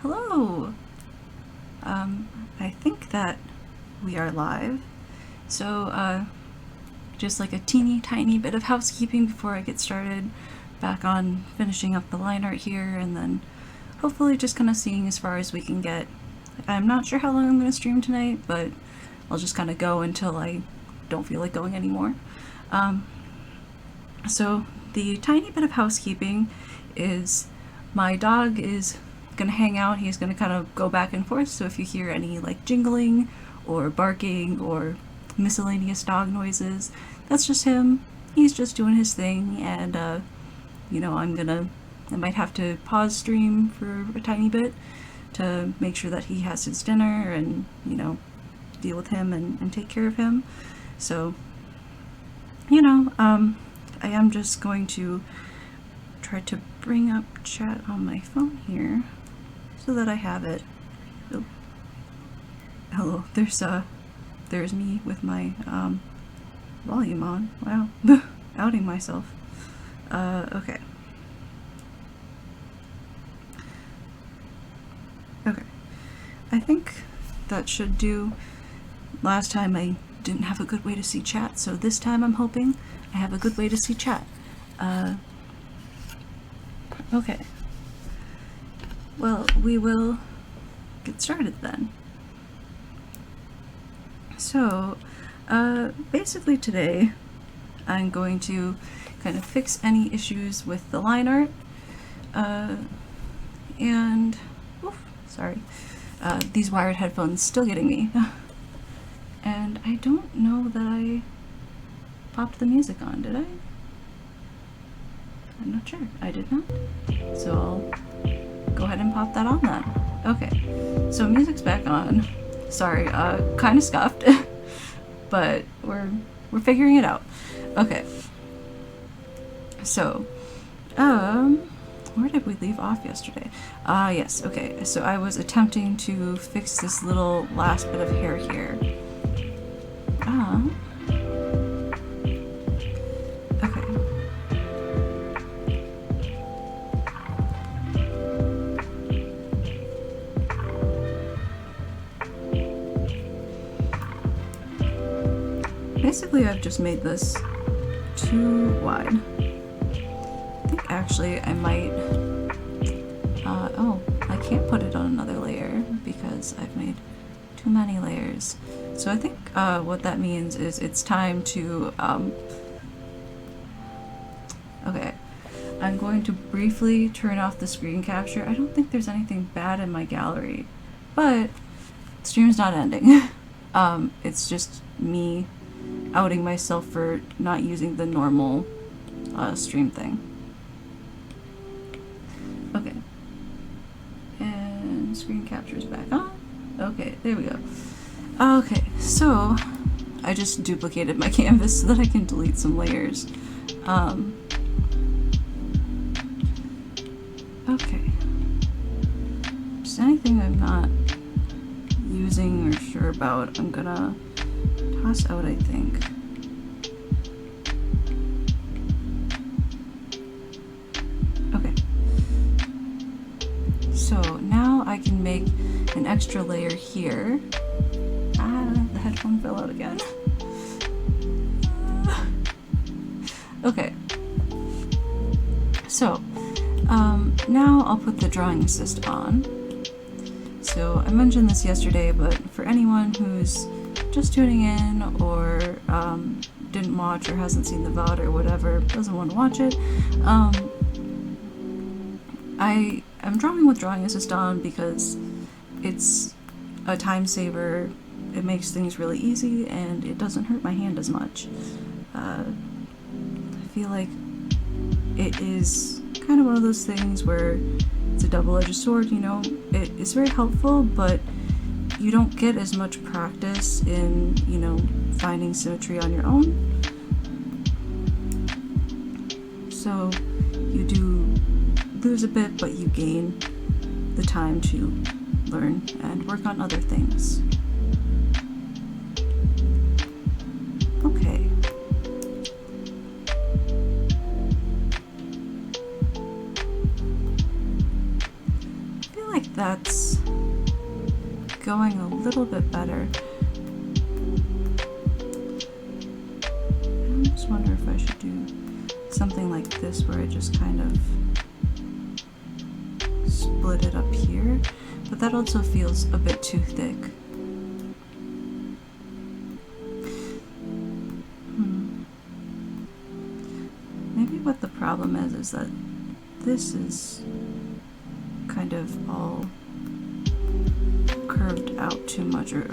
Hello! I think that we are live. So, just like a teeny tiny bit of housekeeping before I get started back on finishing up the line art here, and then hopefully just kind of seeing as far as we can get. I'm not sure how long I'm going to stream tonight, but I'll just kind of go until I don't feel like going anymore. So the tiny bit of housekeeping is my dog is going to hang out. He's going to kind of go back and forth, so if you hear any like jingling or barking or miscellaneous dog noises, that's just him. He's just doing his thing, and you know, I might have to pause stream for a tiny bit to make sure that he has his dinner and, you know, deal with him and take care of him. So, you know, I am just going to try to bring up chat on my phone here so that I have it. Oh. Hello, there's me with my volume on. Wow, outing myself. Okay. Okay. I think that should do. Last time I didn't have a good way to see chat, so this time I'm hoping I have a good way to see chat. Okay. Well, we will get started then. So, basically today I'm going to kind of fix any issues with the line art, and, oof, sorry, these wired headphones still getting me. And I don't know that I popped the music on, did I? I'm not sure. I did not. So I'll go ahead and pop that on then. Okay, so music's back on. Sorry, kind of scuffed, but we're figuring it out. Okay. So, where did we leave off yesterday? Yes, okay. So I was attempting to fix this little last bit of hair here. Okay. Basically, I've just made this too wide. I think actually I might, oh, I can't put it on another layer because I've made too many layers. So I think what that means is it's time to, okay, I'm going to briefly turn off the screen capture. I don't think there's anything bad in my gallery, but stream's not ending. It's just me outing myself for not using the normal stream thing. Okay. And screen capture is back on. Okay, there we go. Okay, so I just duplicated my canvas so that I can delete some layers. Okay. Just anything I'm not using or sure about, I'm gonna toss out, I think. Okay. So now I can make an extra layer here. The headphone fell out again. Okay. So, now I'll put the drawing assist on. So I mentioned this yesterday, but for anyone who's just tuning in or didn't watch or hasn't seen the VOD or whatever, doesn't want to watch it, I am drawing with drawing assist on because it's a time saver. It makes things really easy and it doesn't hurt my hand as much. I feel like it is kind of one of those things where it's a double-edged sword, you know. It is very helpful, but you don't get as much practice in, you know, finding symmetry on your own. So you do lose a bit, but you gain the time to learn and work on other things. Okay. I feel like that's going a little bit better. I just wonder if I should do something like this where I just kind of split it up here, but that also feels a bit too thick. Maybe what the problem is that this is kind of all curved out too much, or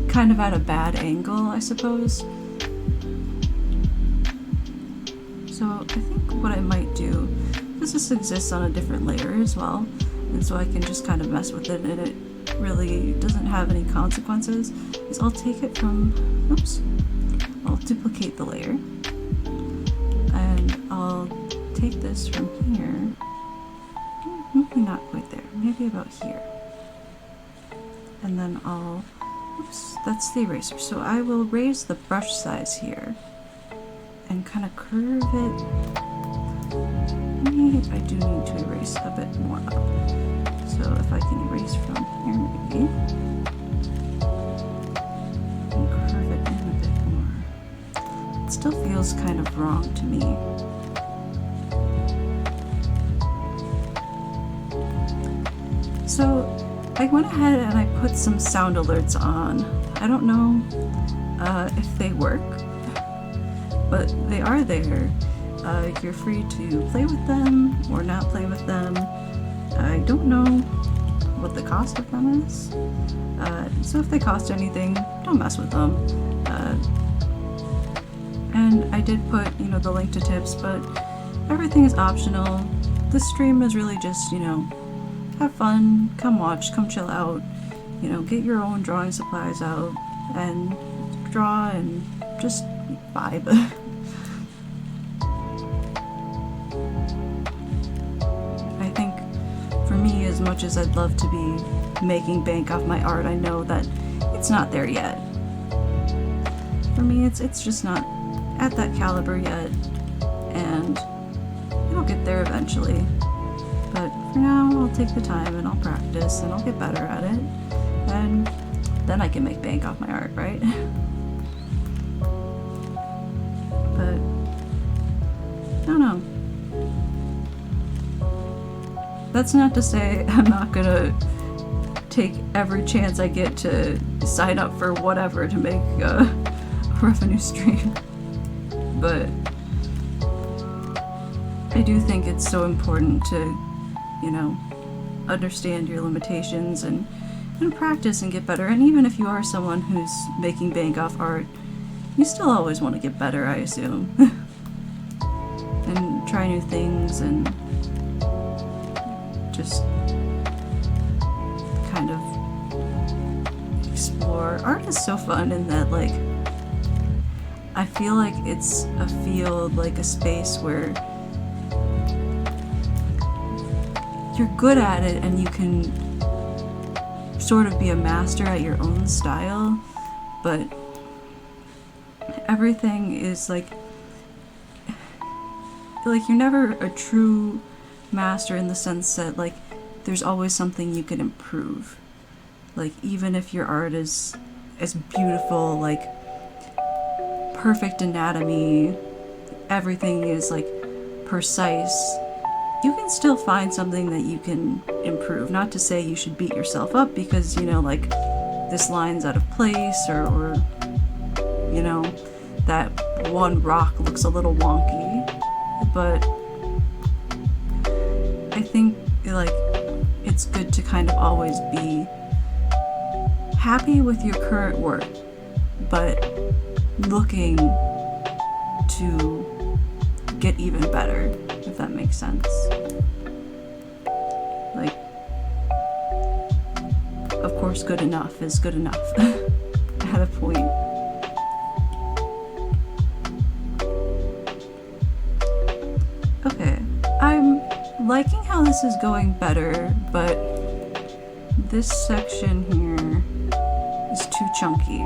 kind of at a bad angle, I suppose. So I think what I might do, because this exists on a different layer as well, and so I can just kind of mess with it and it really doesn't have any consequences, is I'll take it from, oops, I'll duplicate the layer, and I'll take this from here, maybe not quite there, maybe about here, and then I'll, oops, that's the eraser, so I will raise the brush size here and kind of curve it. Maybe I do need to erase a bit more up, so if I can erase from here maybe, and curve it in a bit more. It still feels kind of wrong to me. So I went ahead and I put some sound alerts on. I don't know if they work, but they are there. You're free to play with them or not play with them. I don't know what the cost of them is, so if they cost anything, don't mess with them. And I did put, you know, the link to tips, but everything is optional. This stream is really just, you know, have fun, come watch, come chill out, you know, get your own drawing supplies out and draw and just vibe. I think for me, as much as I'd love to be making bank off my art, I know that it's not there yet. For me, it's just not at that caliber yet, and it'll get there eventually. But for now, I'll take the time and I'll practice and I'll get better at it, and then I can make bank off my art, right? But I don't know. That's not to say I'm not gonna take every chance I get to sign up for whatever to make a revenue stream. But I do think it's so important to, you know, understand your limitations and practice and get better. And even if you are someone who's making bank off art, you still always want to get better, I assume. And try new things and just kind of explore. Art is so fun in that, like, I feel like it's a field, like a space where you're good at it and you can sort of be a master at your own style, but everything is like you're never a true master in the sense that, like, there's always something you can improve. Like, even if your art is as beautiful, like perfect anatomy, everything is like precise, you can still find something that you can improve. Not to say you should beat yourself up because, you know, like, this line's out of place, or you know, that one rock looks a little wonky. But I think, like, it's good to kind of always be happy with your current work, but looking to get even better, if that makes sense. Like, of course, good enough is good enough at a point. Okay, I'm liking how this is going better, but this section here is too chunky.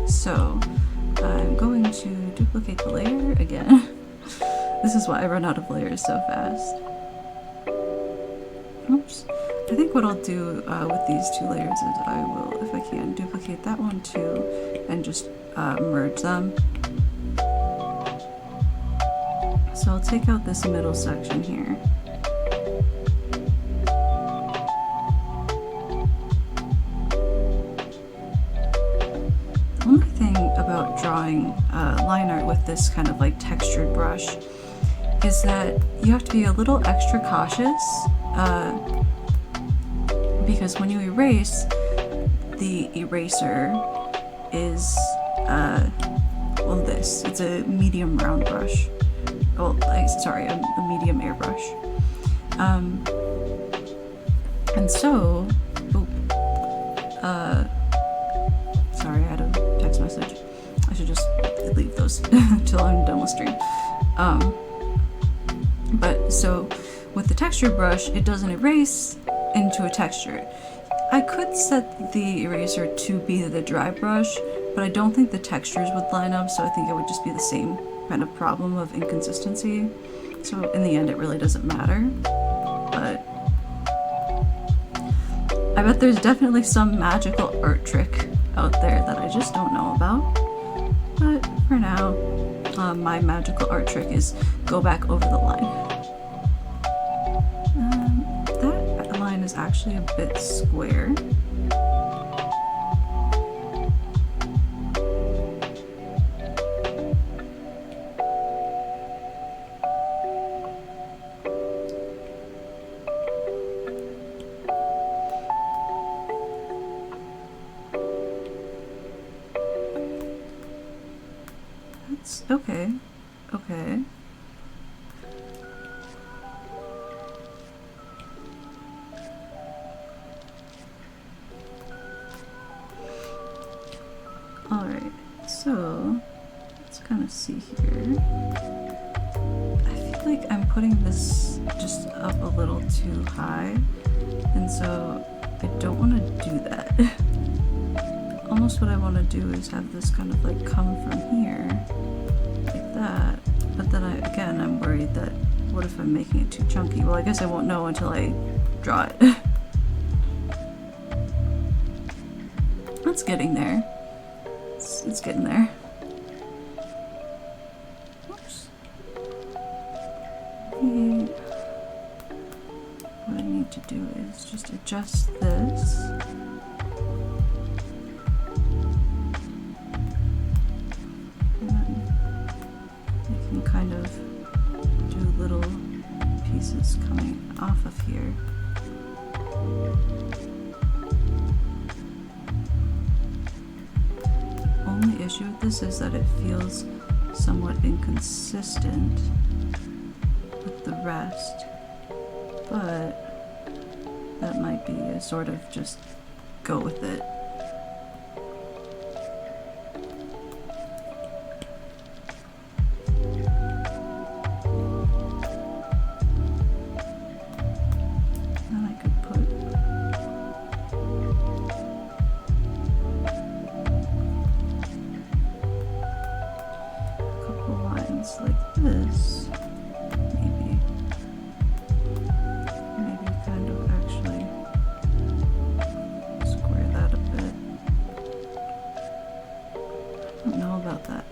So I'm going to duplicate the layer again. This is why I run out of layers so fast. Oops. I think what I'll do with these two layers is I will, if I can, duplicate that one too and just merge them. So I'll take out this middle section here. The only thing about drawing line art with this kind of like textured brush is that you have to be a little extra cautious because when you erase, the eraser is, well, it's a medium round brush. Oh, sorry, a medium airbrush. And so, sorry, I had a text message. I should just leave those until I'm done with stream. But so with the texture brush, it doesn't erase into a texture. I could set the eraser to be the dry brush, but I don't think the textures would line up, so I think it would just be the same kind of problem of inconsistency. So in the end, it really doesn't matter. But I bet there's definitely some magical art trick out there that I just don't know about. But for now, my magical art trick is go back over the line. That line is actually a bit square. Okay, okay. Alright, so let's kind of see here. I feel like I'm putting this just up a little too high, and so I don't want to do that. Almost what I want to do is have this kind of like come from here. That, but then I'm worried that what if I'm making it too chunky? Well, I guess I won't know until I draw it. It's getting there. It's getting there. Oops. And what I need to do is just adjust this. Kind of do little pieces coming off of here. The only issue with this is that it feels somewhat inconsistent with the rest, but that might be a sort of just go with it. Like this, maybe kind of actually square that a bit. I don't know about that.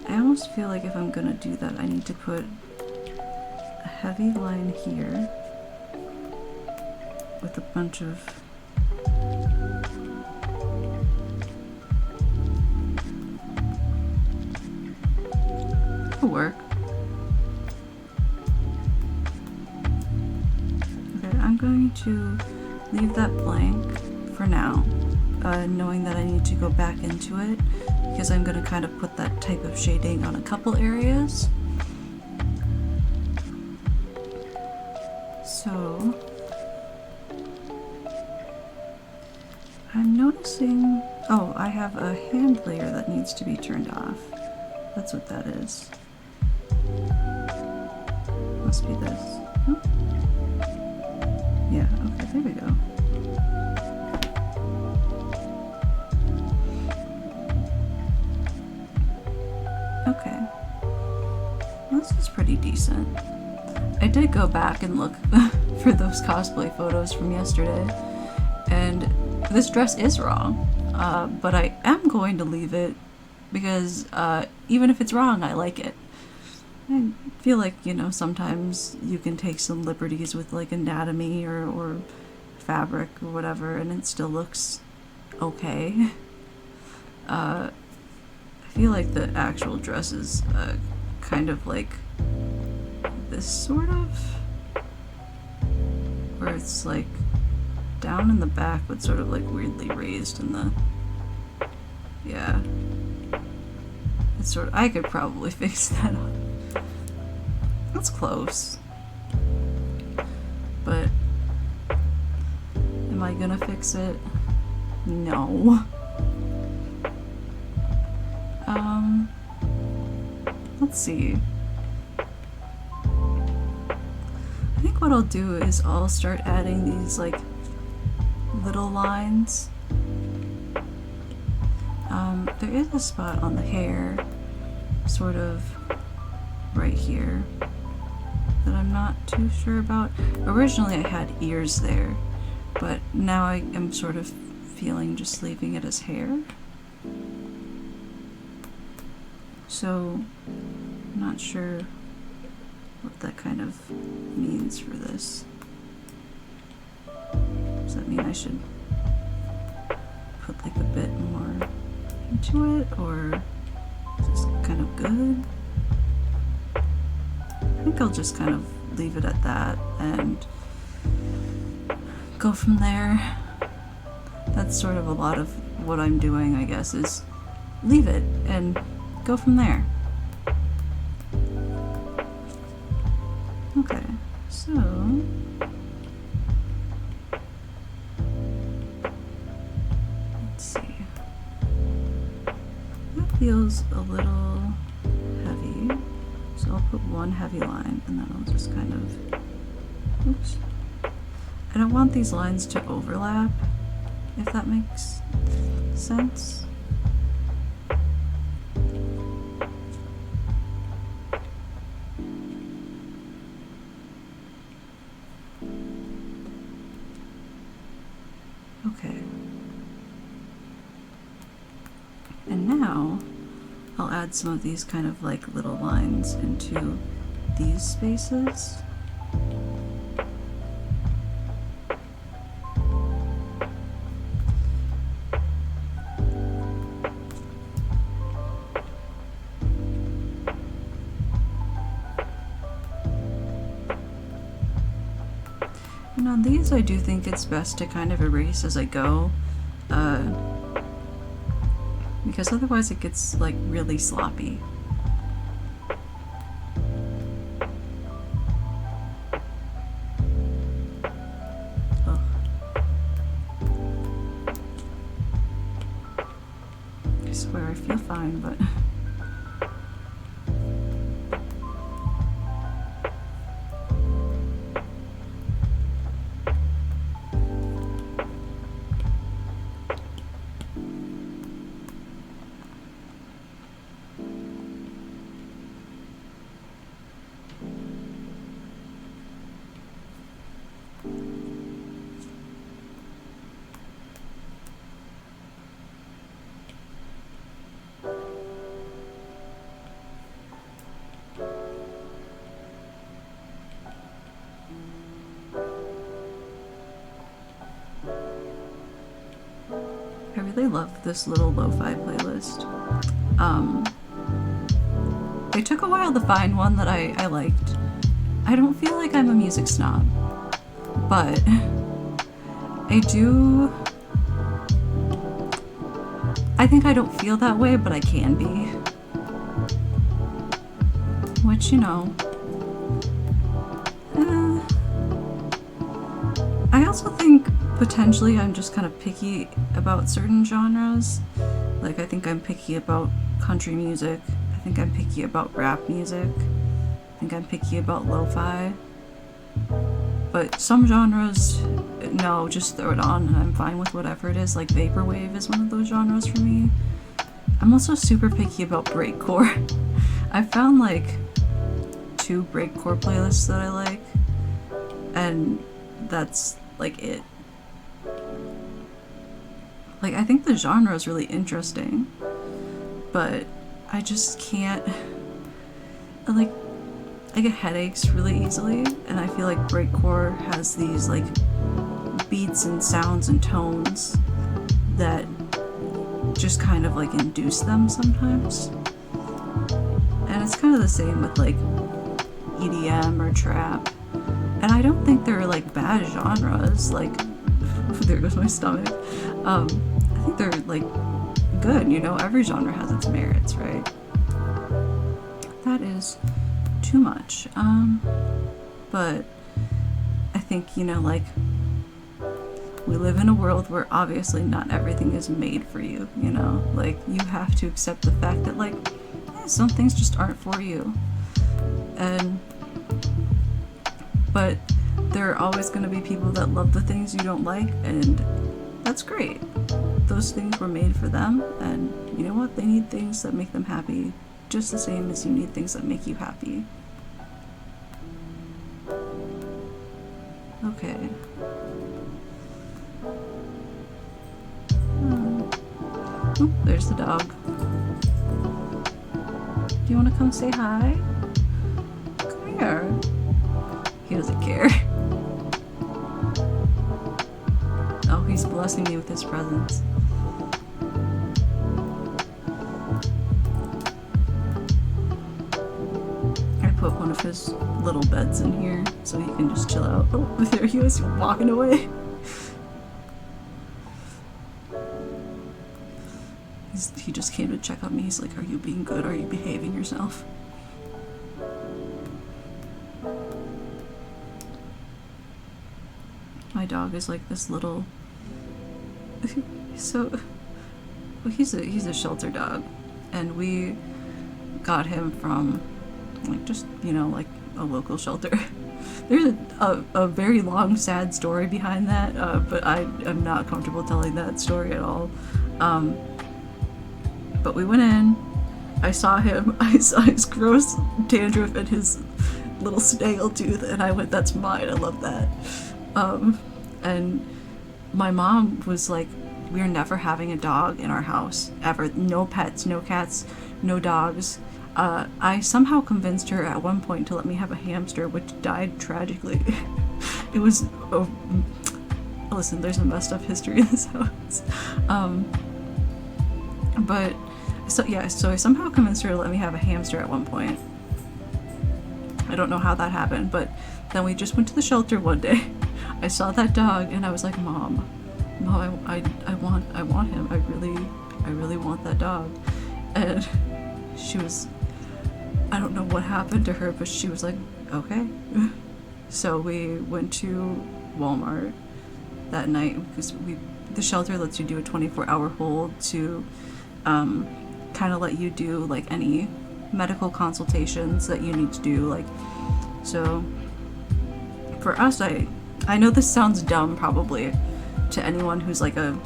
I almost feel like if I'm gonna do that, I need to put a heavy line here with a bunch of work. Okay, I'm going to leave that blank for now, knowing that I need to go back into it because I'm going to kind of put that type of shading on a couple areas. So I'm noticing, oh, I have a hand layer that needs to be turned off. That's what that is. Must be this. Oh. Yeah, okay, there we go. Okay. Well, this is pretty decent. I did did go back and look for those cosplay photos from yesterday, and this dress is wrong, but I am going to leave it because even if it's wrong, I like it. I feel like, you know, sometimes you can take some liberties with like anatomy or fabric or whatever, and it still looks okay. I feel like the actual dress is kind of like this sort of, where it's like down in the back but sort of like weirdly raised in the, yeah, it's sort of, I could probably fix that up. That's close, but am I gonna fix it? No. Let's see. I think what I'll do is I'll start adding these like little lines. There is a spot on the hair, sort of right here, that I'm not too sure about. Originally I had ears there, but now I am sort of feeling just leaving it as hair. So, I'm not sure what that kind of means for this. Does that mean I should put like a bit more into it, or is this kind of good? I think I'll just kind of leave it at that and go from there. That's sort of a lot of what I'm doing, I guess, is leave it and go from there. Okay, so let's see. That feels a little heavy, so I'll put one heavy line and then I'll just kind of, oops. I don't want these lines to overlap, if that makes sense. Okay. And now I'll add some of these kind of like little lines into these spaces. And on these, I do think it's best to kind of erase as I go, because otherwise it gets like really sloppy. Ugh. I swear I feel fine, but I really love this little lo-fi playlist. It took a while to find one that I liked. I don't feel like I'm a music snob, but I think I don't feel that way, but I can be. Which, you know, I also think potentially I'm just kind of picky about certain genres. Like, I think I'm picky about country music. I think I'm picky about rap music. I think I'm picky about lo-fi. But some genres, no, just throw it on and I'm fine with whatever it is. Like vaporwave is one of those genres for me. I'm also super picky about breakcore. I found like 2 breakcore playlists that I like, and that's like it. Like, I think the genre is really interesting, but I just can't, like, I get headaches really easily, and I feel like breakcore has these like beats and sounds and tones that just kind of like induce them sometimes. And it's kind of the same with like EDM or trap. And I don't think they're like bad genres, like there goes my stomach. I think they're like good, you know, every genre has its merits, right? That is too much. But I think, you know, like, we live in a world where obviously not everything is made for you, you know? Like, you have to accept the fact that, like, some things just aren't for you. But there are always going to be people that love the things you don't like, and that's great. Those things were made for them, and you know what? They need things that make them happy, just the same as you need things that make you happy. Okay. Oh, there's the dog. Do you want to come say hi? Come here. He doesn't care. Oh, he's blessing me with his presence. I put one of his little beds in here so he can just chill out. Oh, there he is, walking away. He just came to check on me. He's like, are you being good? Are you behaving yourself? My dog is like this little... So... Well, he's a shelter dog. And we got him from, like, just, you know, like, a local shelter. There's a very long, sad story behind that, but I am not comfortable telling that story at all. But we went in, I saw him, I saw his gross dandruff and his little snail tooth, and I went, that's mine, I love that. And my mom was like, we're never having a dog in our house, ever. No pets, no cats, no dogs. I somehow convinced her at one point to let me have a hamster, which died tragically. It was, listen, there's a messed up history in this house. But, so I somehow convinced her to let me have a hamster at one point. I don't know how that happened, but then we just went to the shelter one day. I saw that dog and I was like, Mom, I want him. I really want that dog. And she was, I don't know what happened to her, but she was like, okay. So we went to Walmart that night because the shelter lets you do a 24-hour hold to kind of let you do like any medical consultations that you need to do. Like, so for us, I know this sounds dumb probably to anyone who's like a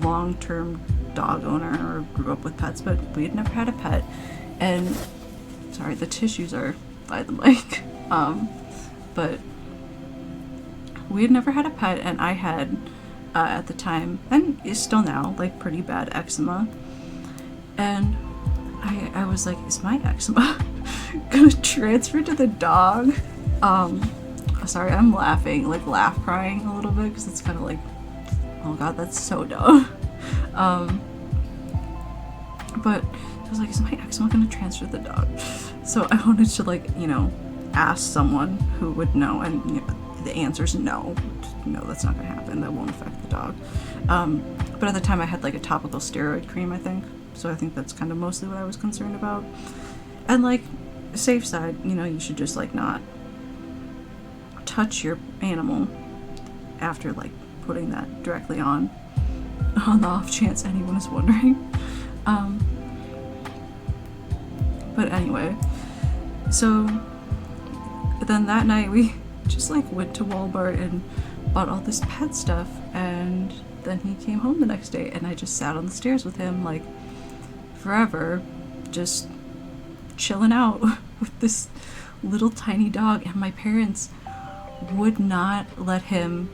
long-term dog owner or grew up with pets, but we had never had a pet. And sorry, the tissues are by the mic. But we had never had a pet, and I had at the time, and is still now, like pretty bad eczema. And I was like, is my eczema gonna transfer to the dog? Sorry, I'm laughing, like laugh crying a little bit, because it's kind of like, oh god, that's so dumb. But I was like, is my eczema gonna transfer to the dog? So I wanted to, like, you know, ask someone who would know, and you know, the answer's no. No, that's not gonna happen. That won't affect the dog. But at the time I had like a topical steroid cream, I think. So I think that's kind of mostly what I was concerned about. And like, safe side, you know, you should just like not touch your animal after like putting that directly on the off chance anyone is wondering. But anyway, so then that night we just like went to Walmart and bought all this pet stuff, and then he came home the next day and I just sat on the stairs with him like forever, just chilling out with this little tiny dog, and my parents would not let him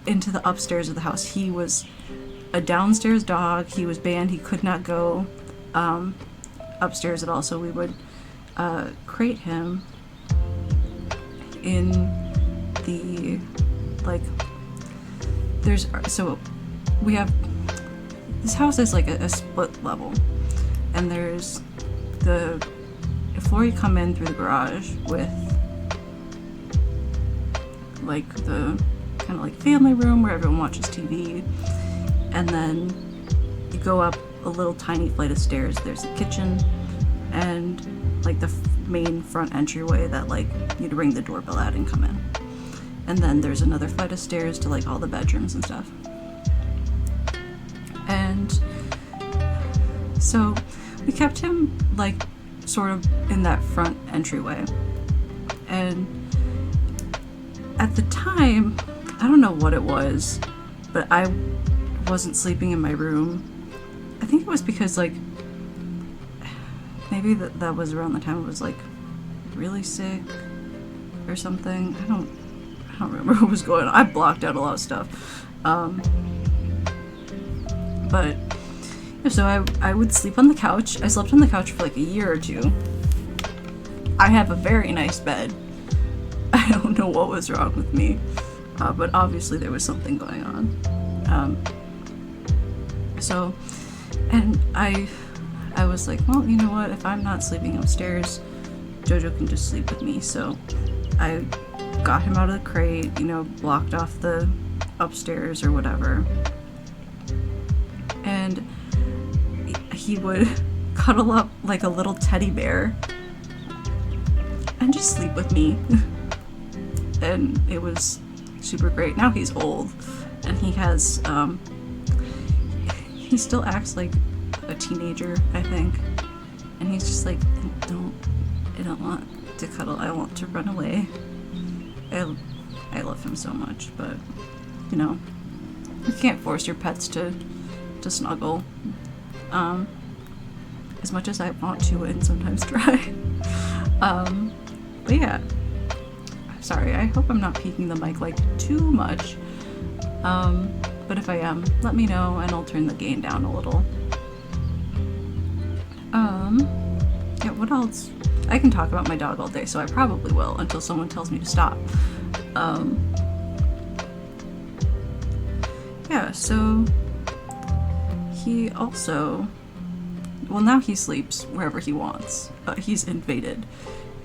into the upstairs of the house. He was a downstairs dog. He was banned. He could not go upstairs at all. So we would crate him in the, like, so we have, this house is like a split level, and there's the floor you come in through the garage with, like, the kind of like family room where everyone watches TV, and then you go up a little tiny flight of stairs. There's a kitchen and like the main front entryway that, like, you'd ring the doorbell at and come in, and then there's another flight of stairs to like all the bedrooms and stuff. And so we kept him like sort of in that front entryway, and at the time, I don't know what it was, but I wasn't sleeping in my room. I think it was because, like, maybe that was around the time I was, like, really sick or something. I don't remember what was going on. I blocked out a lot of stuff. But, so I would sleep on the couch. I slept on the couch for, like, a year or two. I have a very nice bed. I don't know what was wrong with me. But obviously there was something going on. So, and I was like, well, you know what, if I'm not sleeping upstairs, Jojo can just sleep with me. So I got him out of the crate, you know, blocked off the upstairs or whatever. And he would cuddle up like a little teddy bear and just sleep with me. And it was super great. Now he's old, and he has, he still acts like a teenager, I think. And he's just like, I don't want to cuddle, I want to run away. I love him so much, but, you know, you can't force your pets to snuggle, as much as I want to and sometimes try. But yeah. Sorry, I hope I'm not peaking the mic like too much. But if I am, let me know and I'll turn the gain down a little. Yeah, what else? I can talk about my dog all day, so I probably will until someone tells me to stop. Yeah, so he also, well, now he sleeps wherever he wants. He's invaded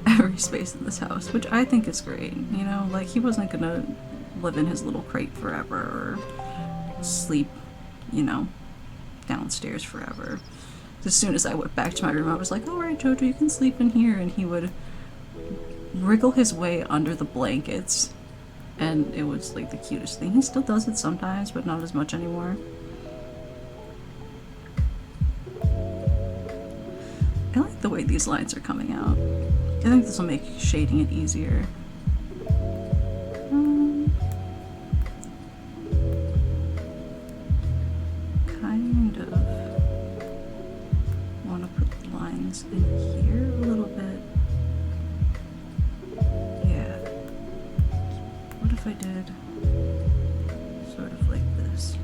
every space in this house, which I think is great. You know, like, he wasn't gonna live in his little crate forever or sleep, you know, downstairs forever. As soon as I went back to my room, I was like, alright, Jojo, you can sleep in here. And he would wriggle his way under the blankets, and it was like the cutest thing. He still does it sometimes, but not as much anymore. I like the way these lines are coming out. I think this will make shading it easier. Kind of want to put lines in here a little bit. Yeah. What if I did sort of like this?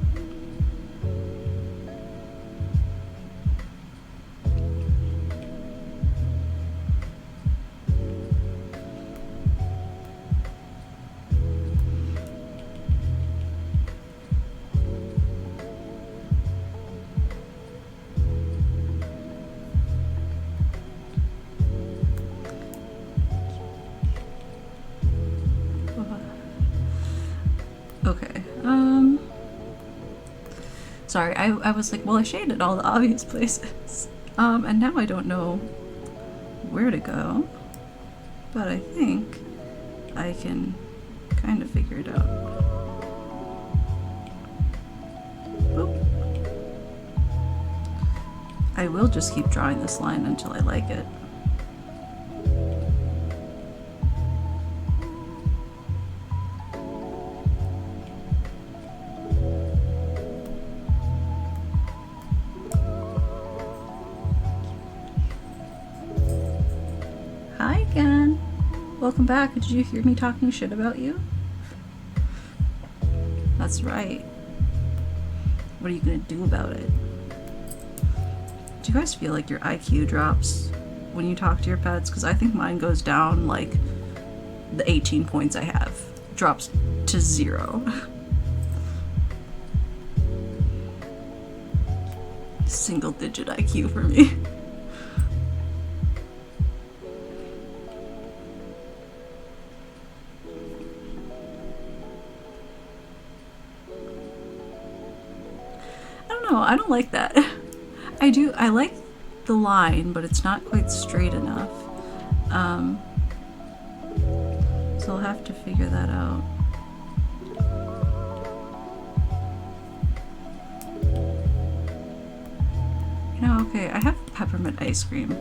Okay, sorry, I was like, well, I shaded all the obvious places, and now I don't know where to go, but I think I can kind of figure it out. Boop. I will just keep drawing this line until I like it. Hi guys! welcome back. Did you hear me talking shit about you? That's right. What are you gonna do about it? Do you guys feel like your IQ drops when you talk to your pets? Because I think mine goes down, like, the 18 points I have drops to 0. Single digit IQ for me. I don't know, I don't like that. I like the line, but it's not quite straight enough. So I'll have to figure that out. You know, okay, I have peppermint ice cream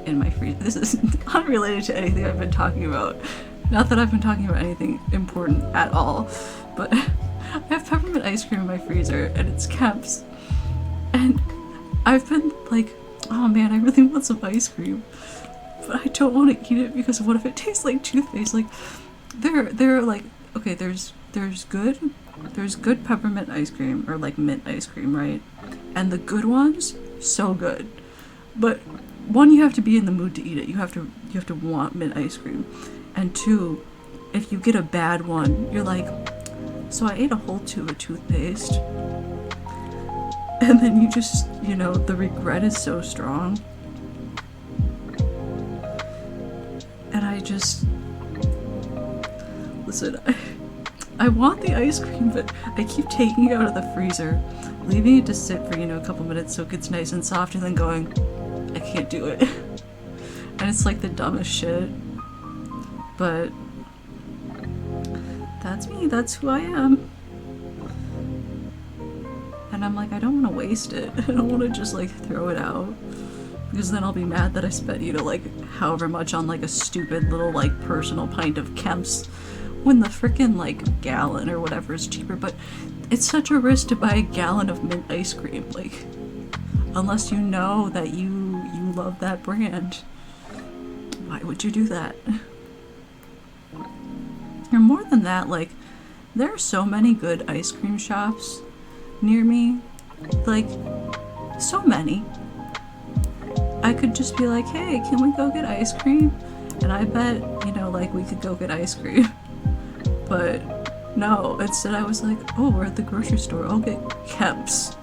in my freezer. This is unrelated to anything I've been talking about. Not that I've been talking about anything important at all, but I have peppermint ice cream in my freezer, and it's Kemp's. And I've been like, oh man, I really want some ice cream, but I don't want to eat it because what if it tastes like toothpaste? Like, they're like, okay, there's good peppermint ice cream, or like mint ice cream, right? And the good ones, so good. But one, you have to be in the mood to eat it. You have to want mint ice cream. And two, if you get a bad one, you're like, so I ate a whole tube of toothpaste. And then you just, you know, the regret is so strong. And I just, listen, I want the ice cream, but I keep taking it out of the freezer, leaving it to sit for, you know, a couple minutes so it gets nice and soft, and then going, I can't do it. And it's like the dumbest shit. But that's me, that's who I am. And I'm like, I don't want to waste it. I don't want to just like throw it out, because then I'll be mad that I spent, you know, like however much on like a stupid little like personal pint of Kemp's when the frickin' like gallon or whatever is cheaper. But it's such a risk to buy a gallon of mint ice cream, like, unless you know that you love that brand. Why would you do that? Or more than that, like, there are so many good ice cream shops near me, like, so many. I could just be like, hey, can we go get ice cream? And I bet, you know, like, we could go get ice cream. But no, instead I was like, oh, we're at the grocery store, I'll get Kemp's.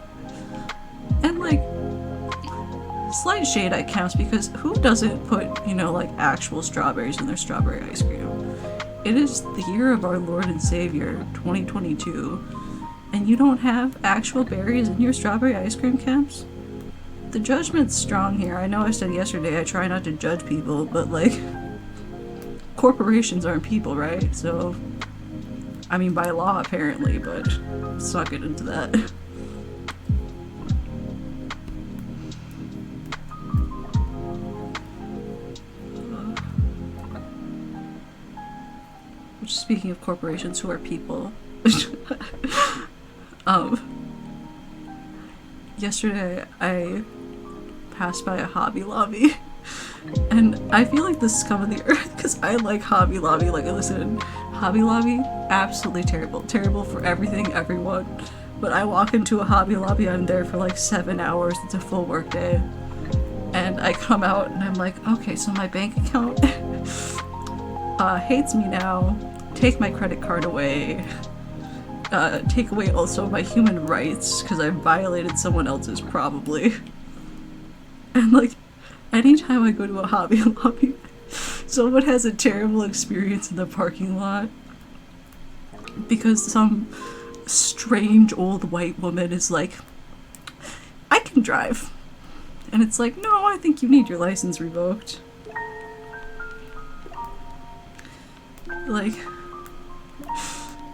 And like, slight shade at Kemp's, because who doesn't put, you know, like actual strawberries in their strawberry ice cream? It is the year of our Lord and Savior, 2022. And you don't have actual berries in your strawberry ice cream, Kemp's? The judgment's strong here. I know I said yesterday I try not to judge people, but like, corporations aren't people, right? So, I mean, by law apparently, but let's not get into that. Which, speaking of corporations who are people, yesterday I passed by a Hobby Lobby, and I feel like the scum of the earth, because I like Hobby Lobby. Like, listen, Hobby Lobby, absolutely terrible for everything, everyone. But I walk into a Hobby Lobby, I'm there for like 7 hours, it's a full work day, and I come out and I'm like, okay, so my bank account hates me now, take my credit card away, take away also my human rights, because I violated someone else's probably. And like, anytime I go to a Hobby Lobby, someone has a terrible experience in the parking lot because some strange old white woman is like, I can drive. And it's like, no, I think you need your license revoked. Like,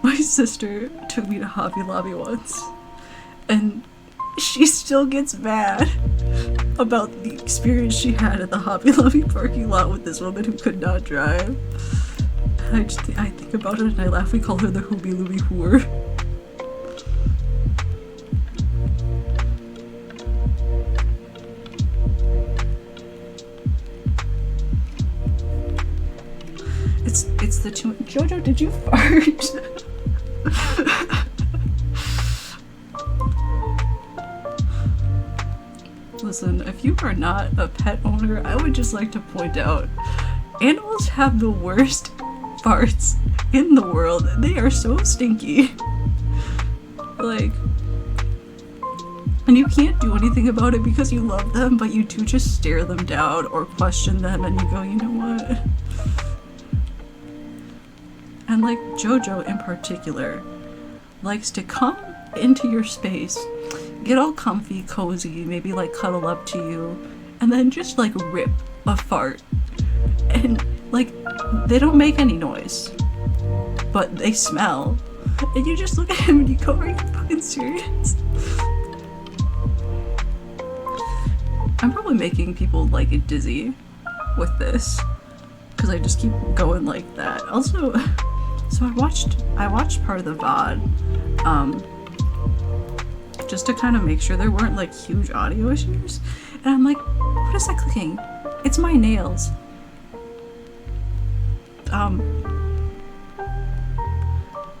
my sister took me to Hobby Lobby once, and she still gets mad about the experience she had at the Hobby Lobby parking lot with this woman who could not drive. And I think about it and I laugh. We call her the Hooby Looby Whore. Jojo, did you fart? Listen, if you are not a pet owner, I would just like to point out, animals have the worst farts in the world. They are so stinky. Like, and you can't do anything about it because you love them, but you do just stare them down or question them and you go, you know what? And like Jojo in particular likes to come into your space, get all comfy, cozy, maybe like cuddle up to you, and then just like rip a fart. And like, they don't make any noise, but they smell. And you just look at him and you go, are you fucking serious? I'm probably making people like dizzy with this because I just keep going like that. Also, so I watched part of the VOD just to kind of make sure there weren't like huge audio issues, and I'm like, what is that clicking? It's my nails.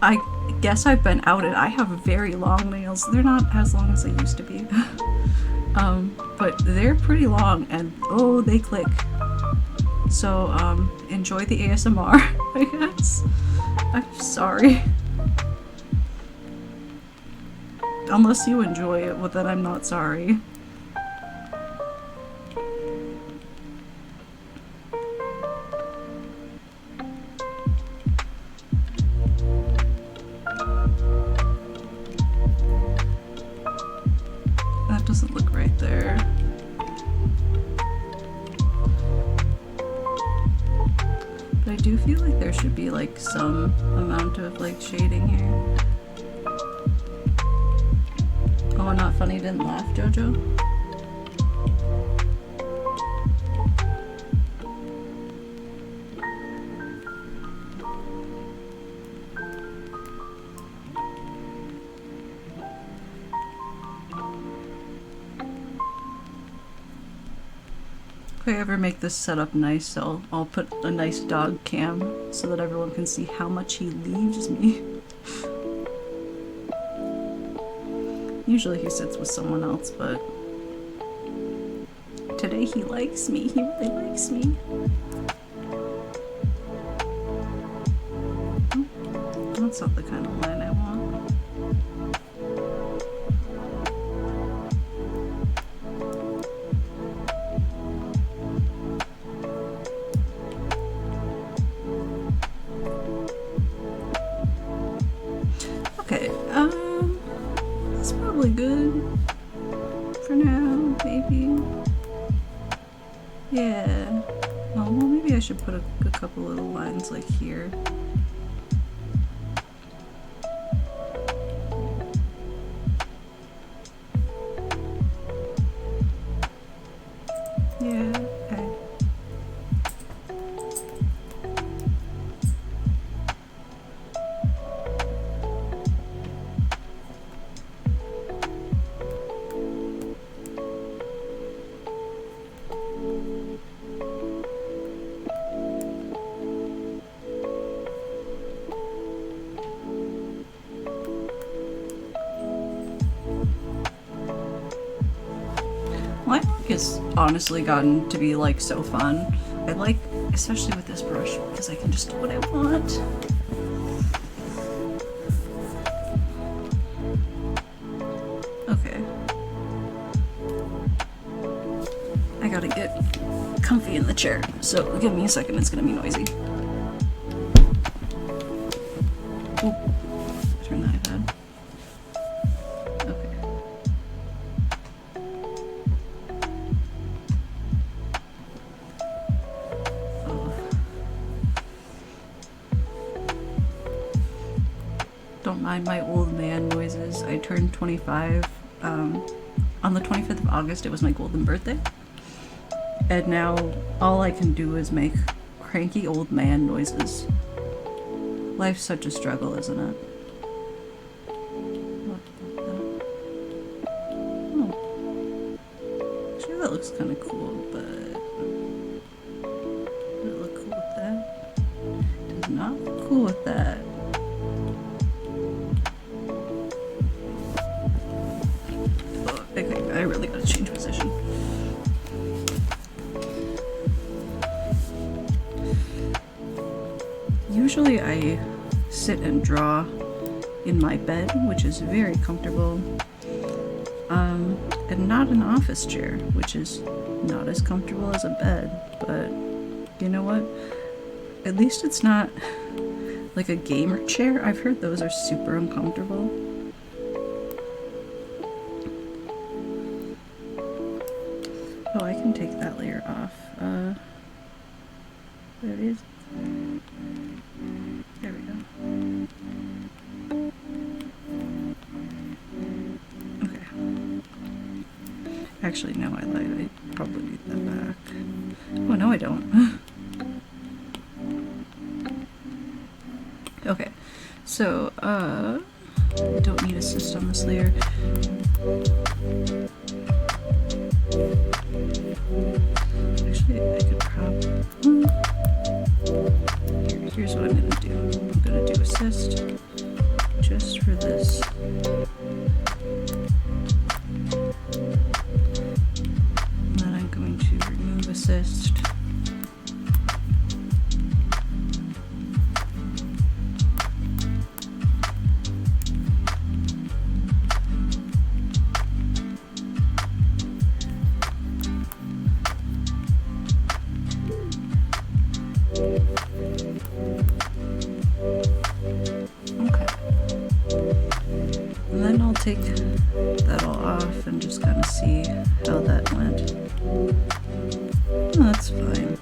I guess I've been outed. I have very long nails. They're not as long as they used to be. But they're pretty long and oh, they click. So, enjoy the ASMR, I guess. I'm sorry. Unless you enjoy it, well then I'm not sorry. That doesn't look right there. But I do feel like there should be like some amount of like shading here. Oh, not funny, didn't laugh, Jojo? If I ever make this setup nice, I'll put a nice dog cam so that everyone can see how much he leaves me. Usually he sits with someone else, but today he likes me. He really likes me. Oh, that's not the kind of line I want. Okay, that's probably good for now, maybe. Yeah. Oh, well, maybe I should put a couple little lines like here. Yeah, okay. Lineart has honestly gotten to be like so fun. I like, especially with this brush, because I can just do what I want. Okay. I gotta get comfy in the chair, so give me a second, it's gonna be noisy. Ooh. Turn that iPad. Don't mind my old man noises. I turned 25 on the 25th of August. It was my golden birthday. And now all I can do is make cranky old man noises. Life's such a struggle, isn't it? Oh. Actually, that looks kind of cool, but would it look cool with that? It does not look cool with with that. Oh, okay, I really gotta change position. Usually I sit and draw in my bed, which is very comfortable, and not an office chair, which is not as comfortable as a bed, but you know what? At least it's not like a gamer chair. I've heard those are super uncomfortable. Oh, I can take that layer off. There it is. There we go. Okay. Actually, no, I lied. I probably need that back. Oh, no, I don't. Okay. So, I don't need assist on this layer. Actually, I could probably... Here's what I'm gonna do. I'm gonna do assist just for this. And then I'm going to remove assist. Take that all off and just kind of see how that went. Oh, that's fine.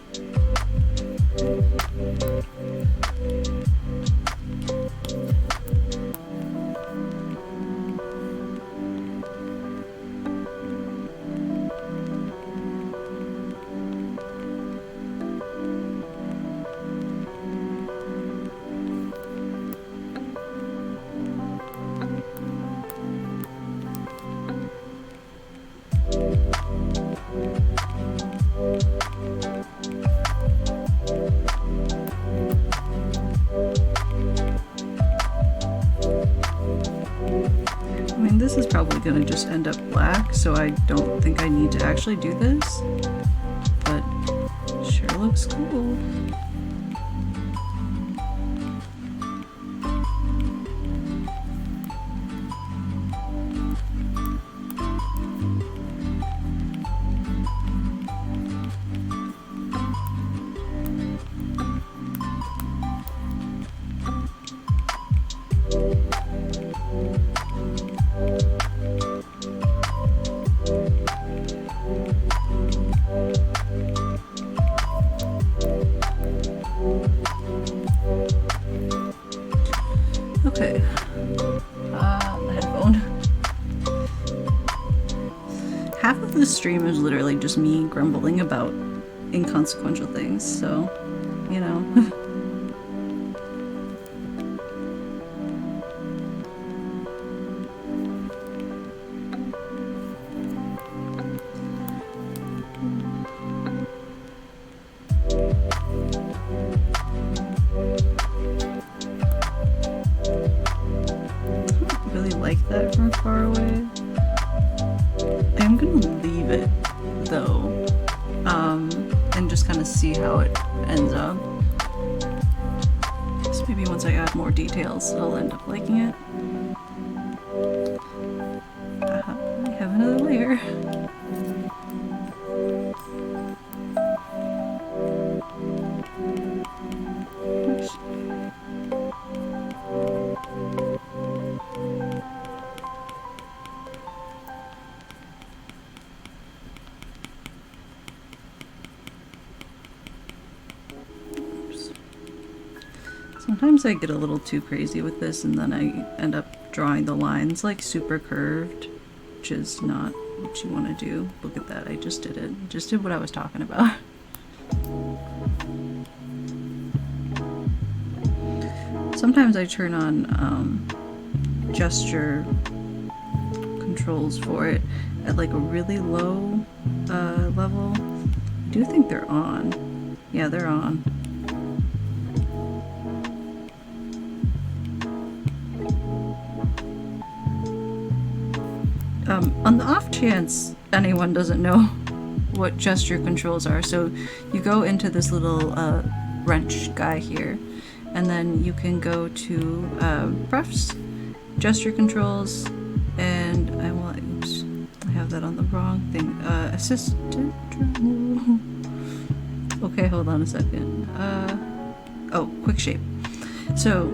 This is probably going to just end up black, so I don't think I need to actually do this, but it sure looks cool. Okay, the headphone. Half of the stream is literally just me grumbling about inconsequential things, so, you know. Like that from far away. I'm gonna leave it though, and just kind of see how it ends up. So maybe once I add more details, I'll end up liking it. I have another layer. Oops. Sometimes I get a little too crazy with this and then I end up drawing the lines like super curved, which is not what you want to do. Look at that, I just did it. Just did what I was talking about. Sometimes I turn on gesture controls for it at like a really low level. I do think they're on. Yeah, they're on. On the off chance anyone doesn't know what gesture controls are, so you go into this little wrench guy here, and then you can go to prefs, gesture controls, and I want, oops, I have that on the wrong thing, assistant, okay, hold on a second, oh, quick shape. So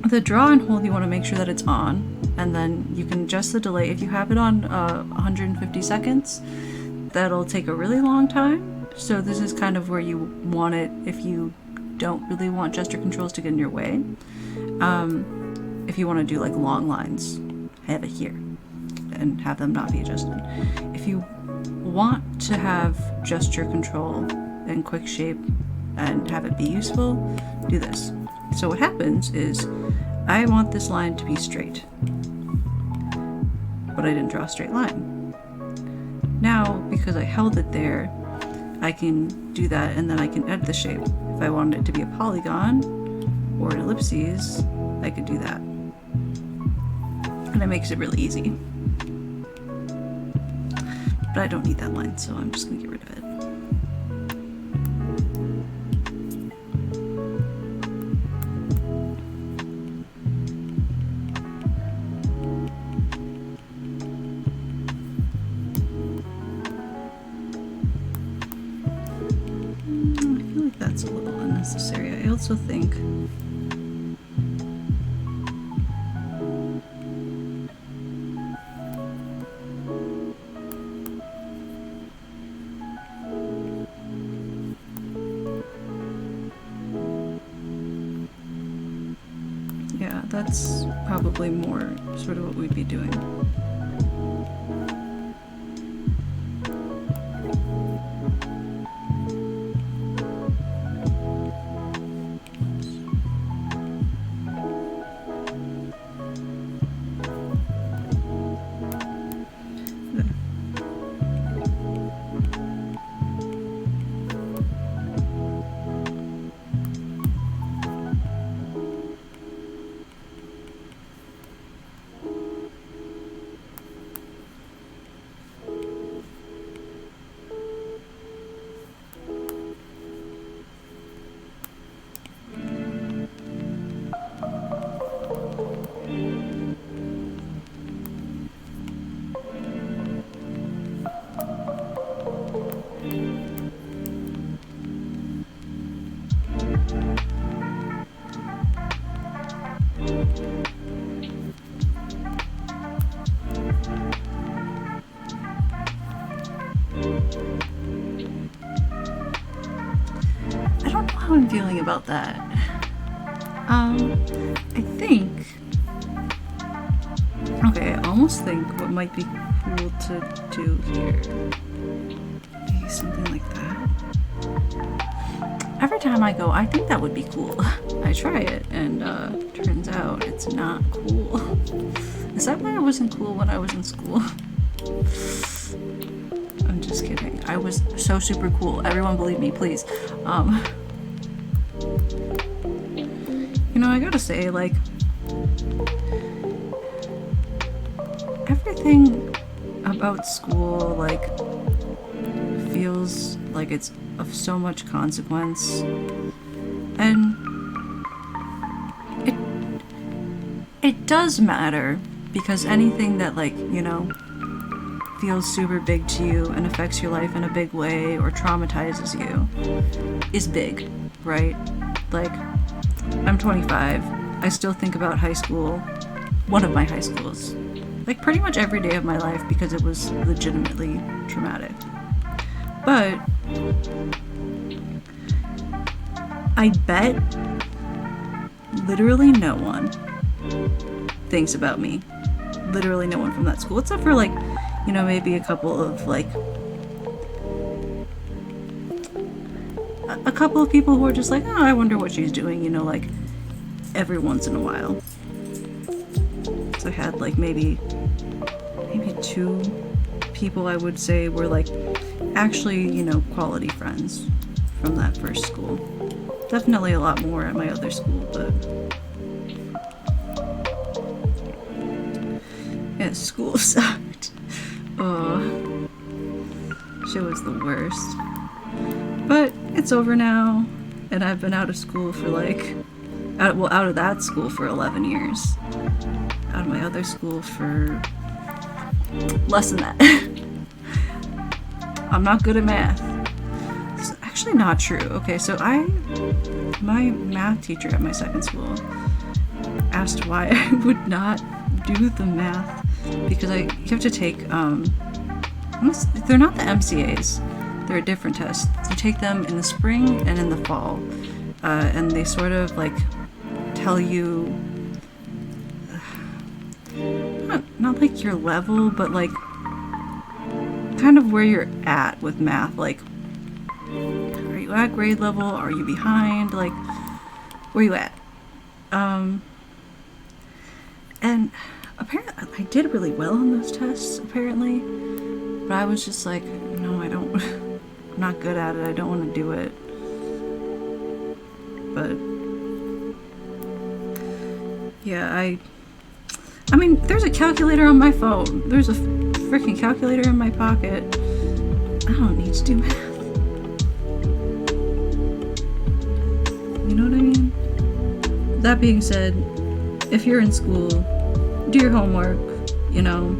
the draw and hold, you want to make sure that it's on, and then you can adjust the delay. If you have it on 150 seconds, that'll take a really long time. So this is kind of where you want it if you don't really want gesture controls to get in your way. If you want to do like long lines, have it here and have them not be adjusted. If you want to have gesture control and quick shape and have it be useful, do this. So what happens is I want this line to be straight, but I didn't draw a straight line. Now, because I held it there, I can do that, and then I can edit the shape. If I wanted it to be a polygon or an ellipses, I could do that. And it makes it really easy. But I don't need that line, so I'm just gonna get rid of it. That's a little unnecessary. I also think yeah, that's probably more sort of what we'd be doing. I don't know how I'm feeling about that. I think... Okay, I almost think what might be cool to do here, maybe something like that. Every time I go, I think that would be cool. I try it, and turns out it's not cool. Is that why I wasn't cool when I was in school? I'm just kidding. I was so super cool. Everyone believe me, please. You know, I gotta say, like, everything about school, like, feels like it's of so much consequence. And it does matter, because anything that, like, you know, feels super big to you and affects your life in a big way or traumatizes you is big, right? Like, I'm 25. I still think about high school, one of my high schools, like pretty much every day of my life because it was legitimately traumatic. But I bet literally no one thinks about me. Literally no one from that school, except for, like, you know, maybe a couple of, like, a couple of people who are just like, oh, I wonder what she's doing, you know, like, every once in a while. So I had, like, maybe 2 people I would say were, like, actually, you know, quality friends from that first school. Definitely a lot more at my other school, but Yeah, school sucked. Oh, shit was the worst. But it's over now, and I've been out of school for like, out of that school for 11 years. Out of my other school for less than that. I'm not good at math. It's actually not true. Okay, so my math teacher at my second school asked why I would not do the math because you have to take they're not the MCAs, they're a different test. You take them in the spring and in the fall, and they sort of like tell you not like your level, but like kind of where you're at with math. Like, are you at grade level? Are you behind? Like, where are you at? And apparently I did really well on those tests, apparently. But I was just like, no, I don't, I'm not good at it. I don't want to do it. But yeah, I mean, there's a calculator on my phone. There's a freaking calculator in my pocket. I don't need to do math. You know what I mean? That being said, if you're in school, do your homework, you know,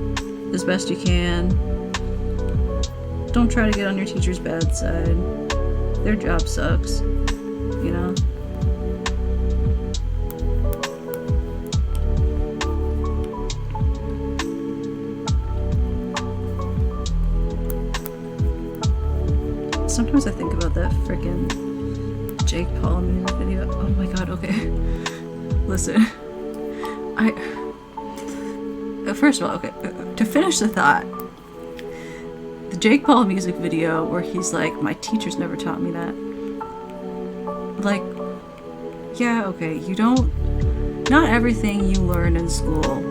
as best you can. Don't try to get on your teacher's bad side. Their job sucks, you know? Sometimes I think about that frickin' Jake Paul music video. Oh my god, okay. Listen. First of all, okay, to finish the thought, the Jake Paul music video where he's like, my teachers never taught me that. Like, yeah, okay, not everything you learn in school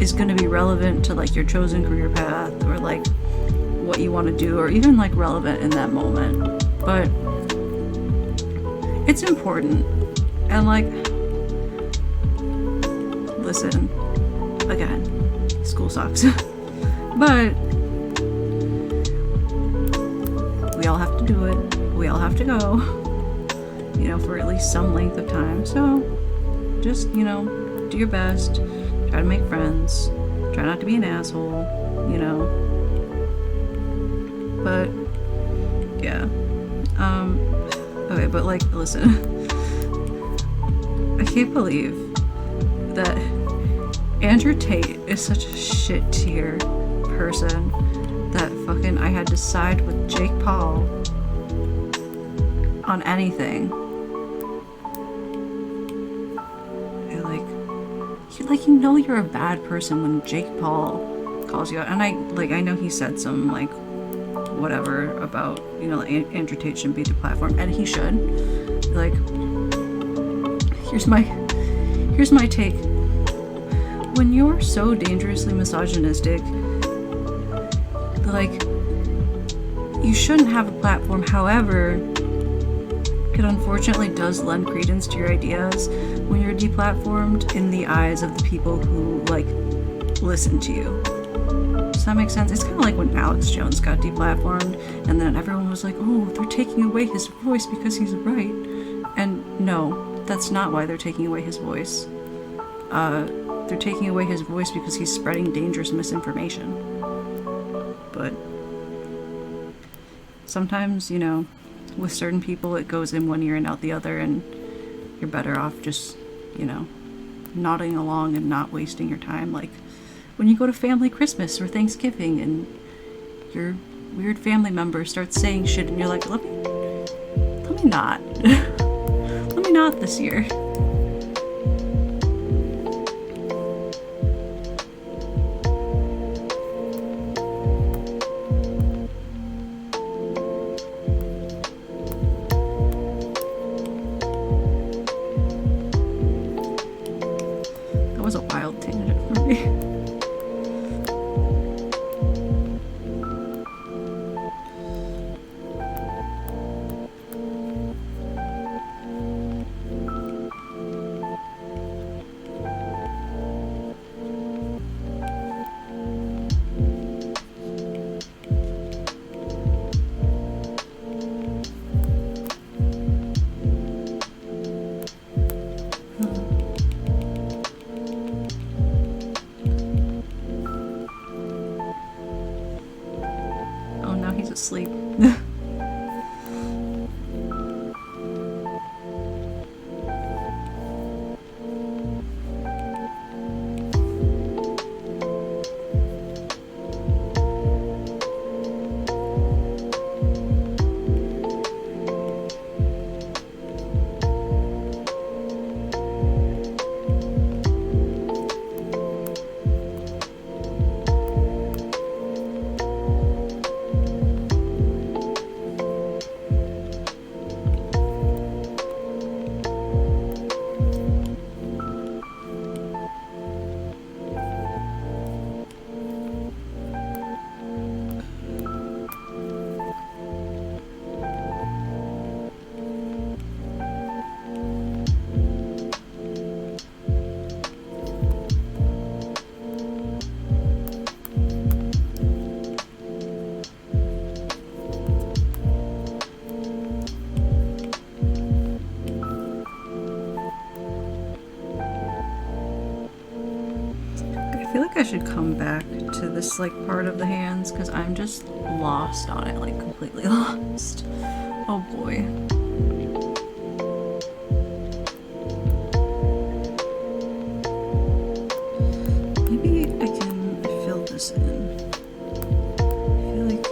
is going to be relevant to like your chosen career path or like what you want to do or even like relevant in that moment. But it's important. And like, listen, again, school sucks. But we all have to do it. We all have to go, you know, for at least some length of time. So just, you know, do your best. Try to make friends. Try not to be an asshole, you know. But yeah. Okay, but like, listen. I can't believe that Andrew Tate is such a shit tier person that fucking I had to side with Jake Paul on anything. Like, you know you're a bad person when Jake Paul calls you out. And I know he said some like whatever about, you know, Andrew Tate shouldn't be the platform, and he should. Like, here's my take. When you're so dangerously misogynistic, like, you shouldn't have a platform. However, it unfortunately does lend credence to your ideas when you're deplatformed in the eyes of the people who, like, listen to you. Does that make sense? It's kind of like when Alex Jones got deplatformed, and then everyone was like, oh, they're taking away his voice because he's right. And no, that's not why they're taking away his voice. They're taking away his voice because he's spreading dangerous misinformation. But sometimes, you know, with certain people it goes in one ear and out the other, and you're better off just, you know, nodding along and not wasting your time. Like when you go to family Christmas or Thanksgiving and your weird family member starts saying shit and you're like, let me not. Let me not this year. That was a wild tangent for me. to sleep. I feel like I should come back to this like part of the hands because I'm just lost on it, like completely lost. Oh boy. Maybe I can fill this in. I feel like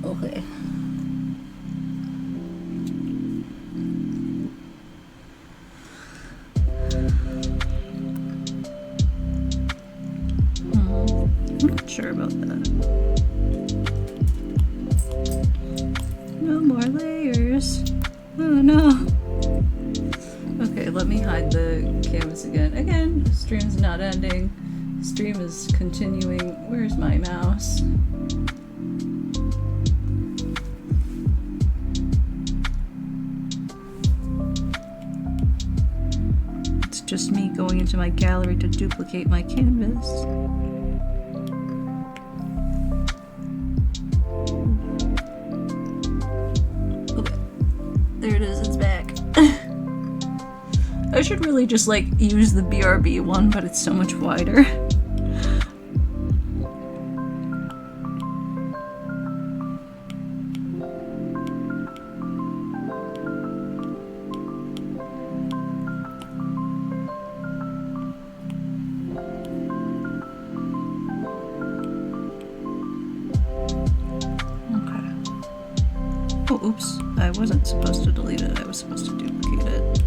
okay. I'm not sure about that. No more layers. Oh no. Okay, let me hide the canvas again. Again, the stream's not ending. Stream is continuing. Where's my mouse? It's just me going into my gallery to duplicate my canvas. Okay, there it is, it's back. I should really just like use the BRB one, but it's so much wider. Oh, oops. I wasn't supposed to delete it. I was supposed to duplicate it.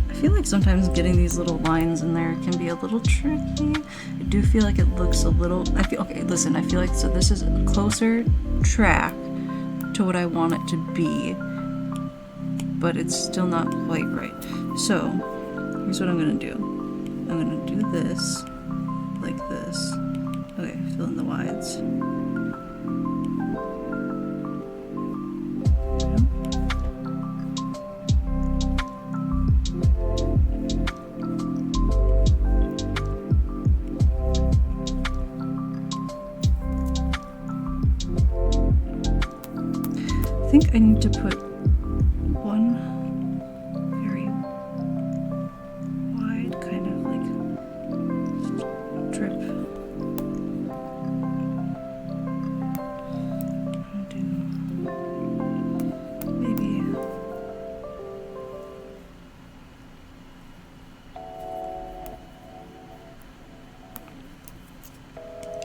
I feel like sometimes getting these little lines in there can be a little tricky. I do feel like it looks a little, okay, listen, I feel like, so this is a closer track to what I want it to be, but it's still not quite right. So, here's what I'm gonna do. I'm gonna do this, like this. Okay, fill in the wides. I think I need to put one very wide kind of like drip.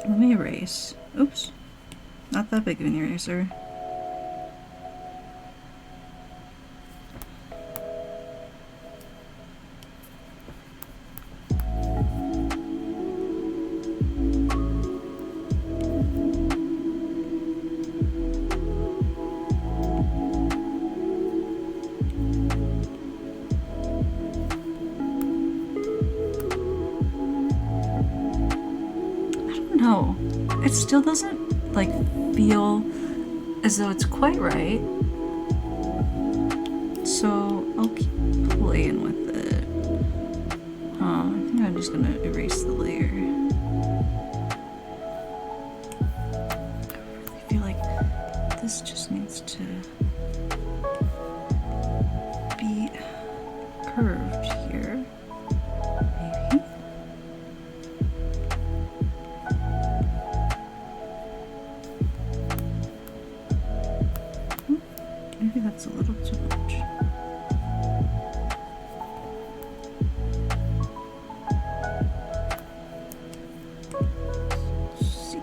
Let me erase. Oops. Not that big of an eraser. No, it still doesn't like feel as though it's quite right. So I'll keep playing with it. I think I'm just gonna erase the layer. I really feel like this just needs to be curved here. Maybe. Maybe that's a little too much. Let's see.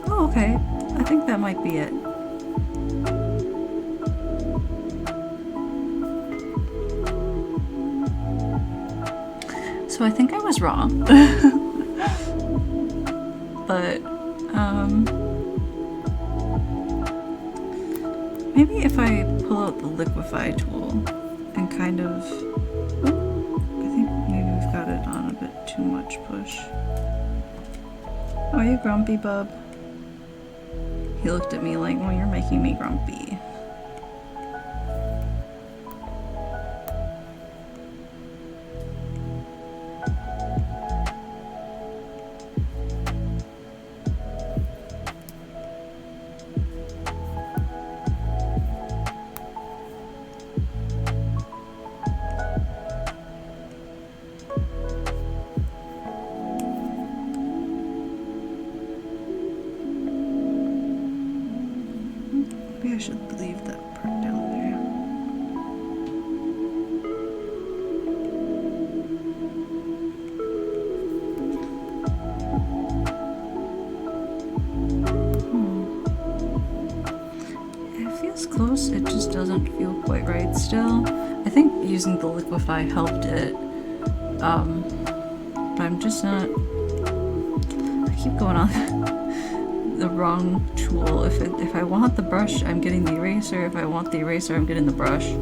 Okay, I think that might be it. So I think I was wrong. But, maybe if I pull out the liquefy tool and kind of, I think maybe we've got it on a bit too much push. Oh, are you grumpy, bub? He looked at me like, well, you're making me grumpy. Maybe I should leave that part down there. It feels close, it just doesn't feel quite right still. I think using the liquefy helped it, but I'm just not, I keep going on the wrong tool. If I want the brush, I'm getting the eraser. If I want the eraser, I'm getting the brush.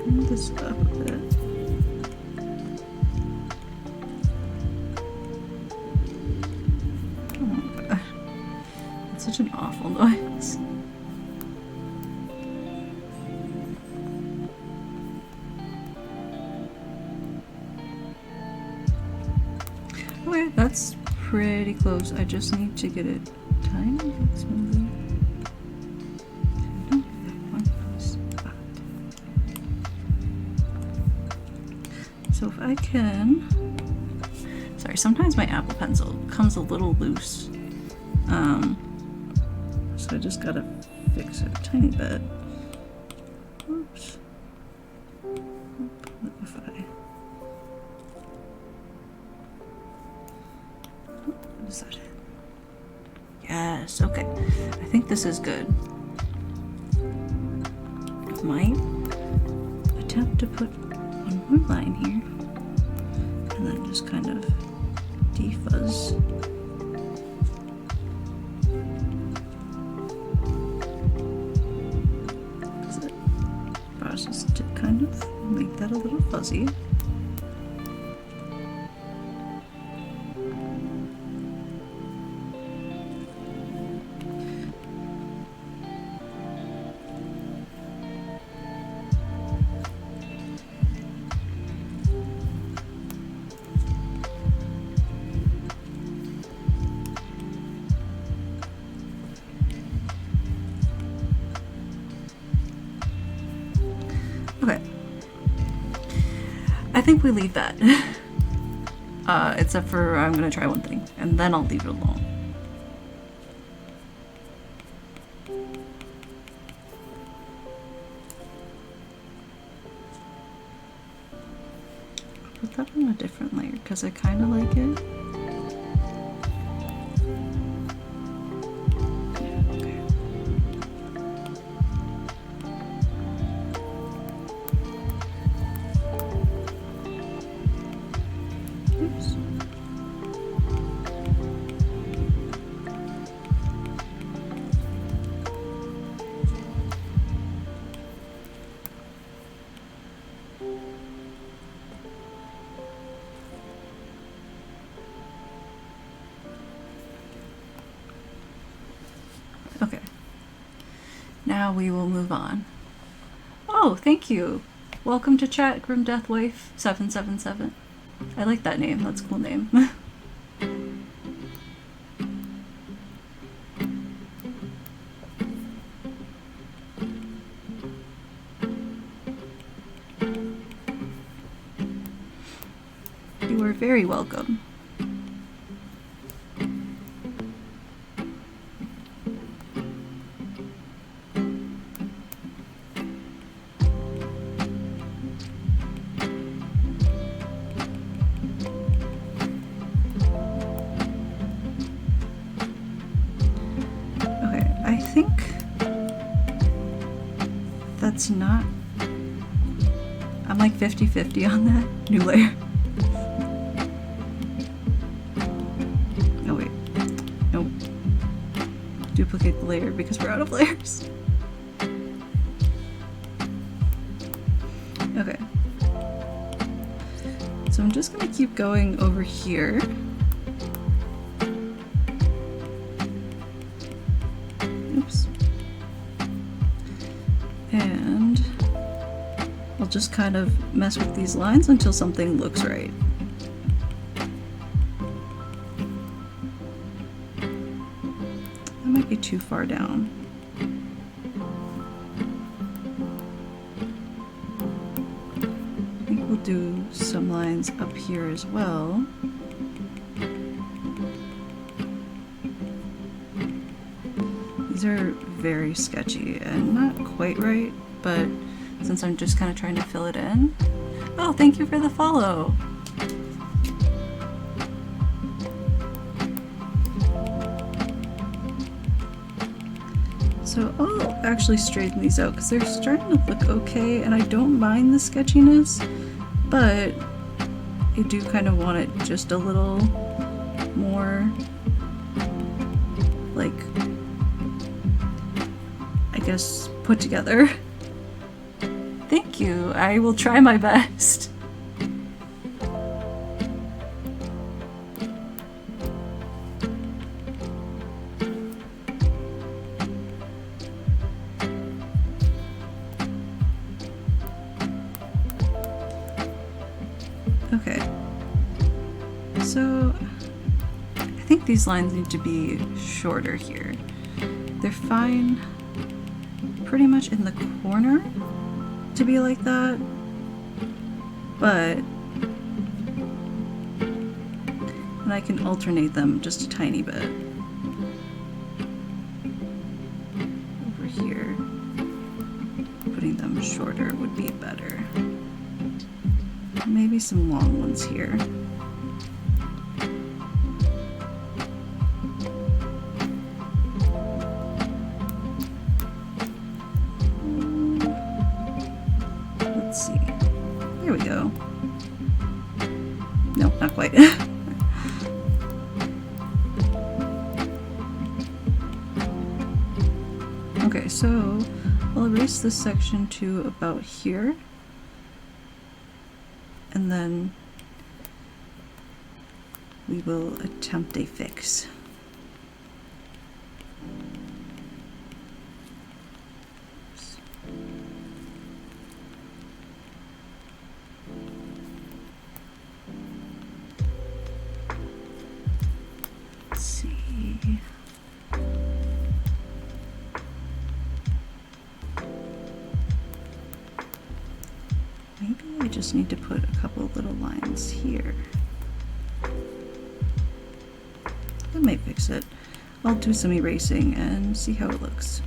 Turn this up a bit. Oh my god. It's such an awful noise. Okay, that's pretty close. I just need to get it tiny bit smoother. So if I can, sorry, sometimes my Apple Pencil comes a little loose, so I just gotta fix it a tiny bit. Oops. Liquefy. Is that it? Yes, okay. I think this is good. I might attempt to put one more line here. And then just kind of defuzz. Just to kind of make that a little fuzzy. Okay. I think we leave that. Except for I'm gonna try one thing, and then I'll leave it alone. I'll put that on a different layer, because I kind of like it. Okay. Now we will move on. Oh, thank you. Welcome to chat, Grim Death Wife 777. I like that name. That's a cool name. You are very welcome. I think that's not... I'm like 50-50 on that. New layer. Oh wait. Nope. Duplicate the layer because we're out of layers. Okay. So I'm just gonna keep going over here. Oops. And I'll just kind of mess with these lines until something looks right. That might be too far down. I think we'll do some lines up here as well. These are very sketchy and not quite right, but since I'm just kind of trying to fill it in. Oh, thank you for the follow! So I'll actually straighten these out because they're starting to look okay, and I don't mind the sketchiness, but I do kind of want it just a little more, like, I guess, put together. Thank you. I will try my best. Okay. So I think these lines need to be shorter here. They're fine pretty much in the corner to be like that, but and I can alternate them just a tiny bit. Over here, putting them shorter would be better. Maybe some long ones here. we go. No, not quite. Okay, so I'll erase this section to about here, and then we will attempt a fix. Let's see. Maybe I just need to put a couple little lines here. That might fix it. I'll do some erasing and see how it looks.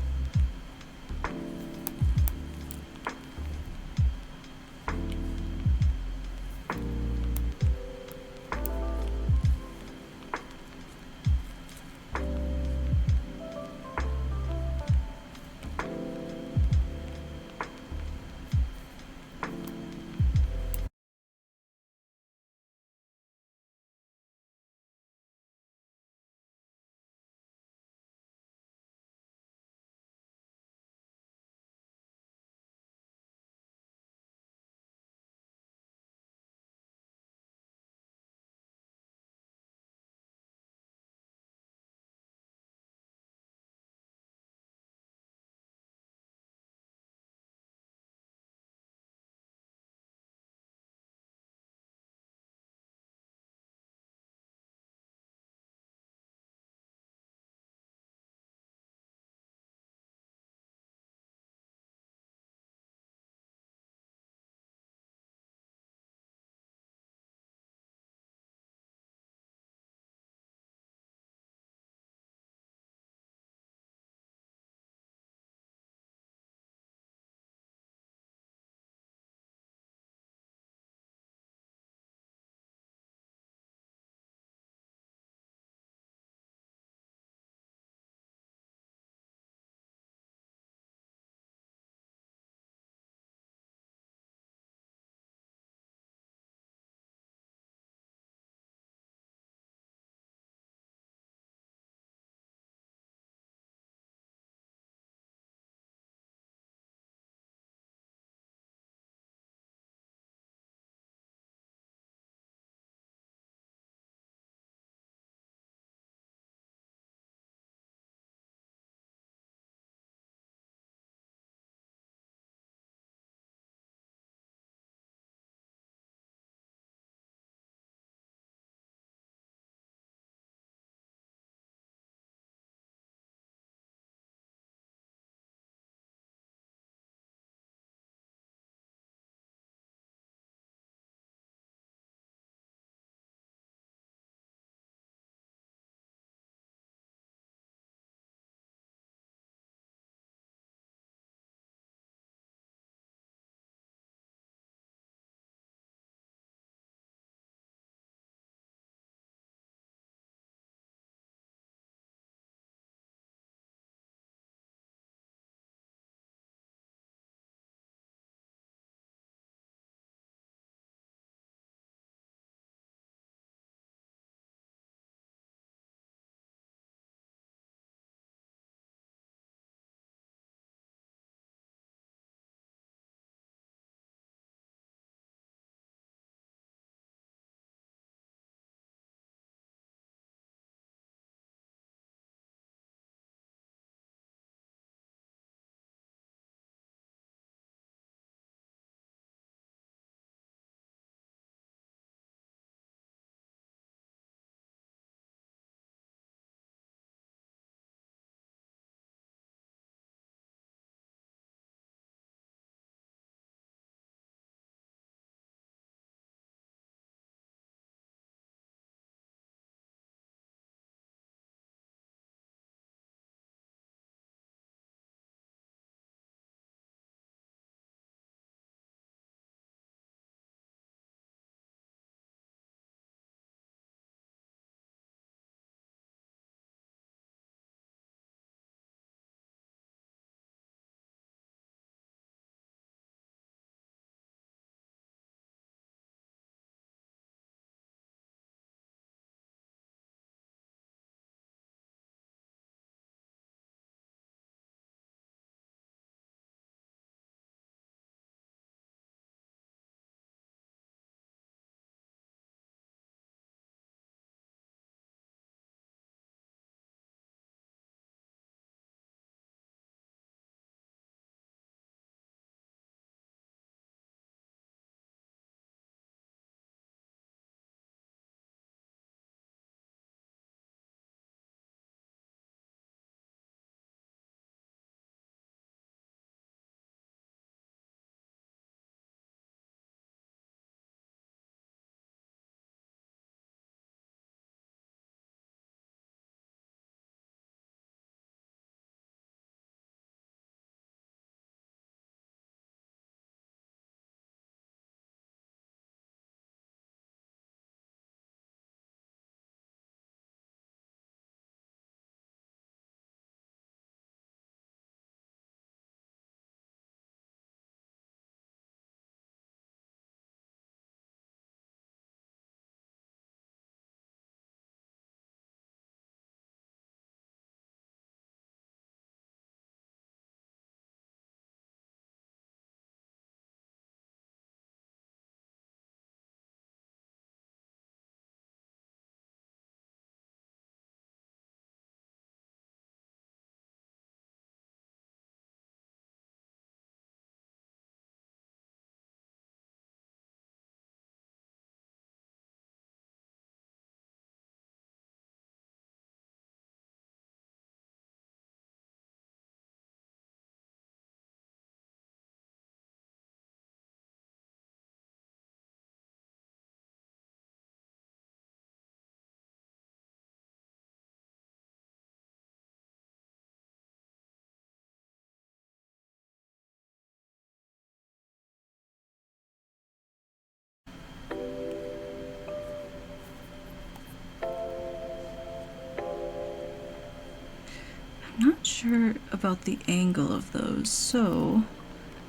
sure about the angle of those, so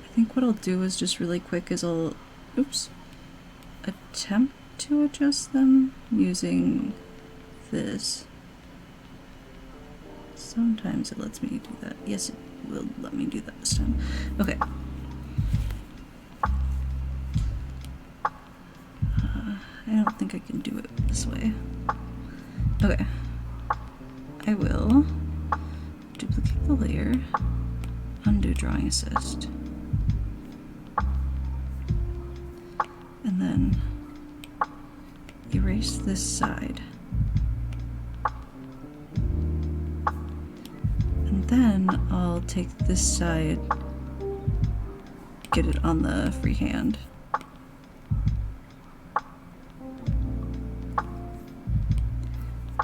I think what I'll do is just really quick is I'll, attempt to adjust them using this. Sometimes it lets me do that. Yes, it will let me do that this time. Okay. I don't think I can do it this way. Okay. I will duplicate the layer, undo drawing assist, and then erase this side. And then I'll take this side, get it on the freehand.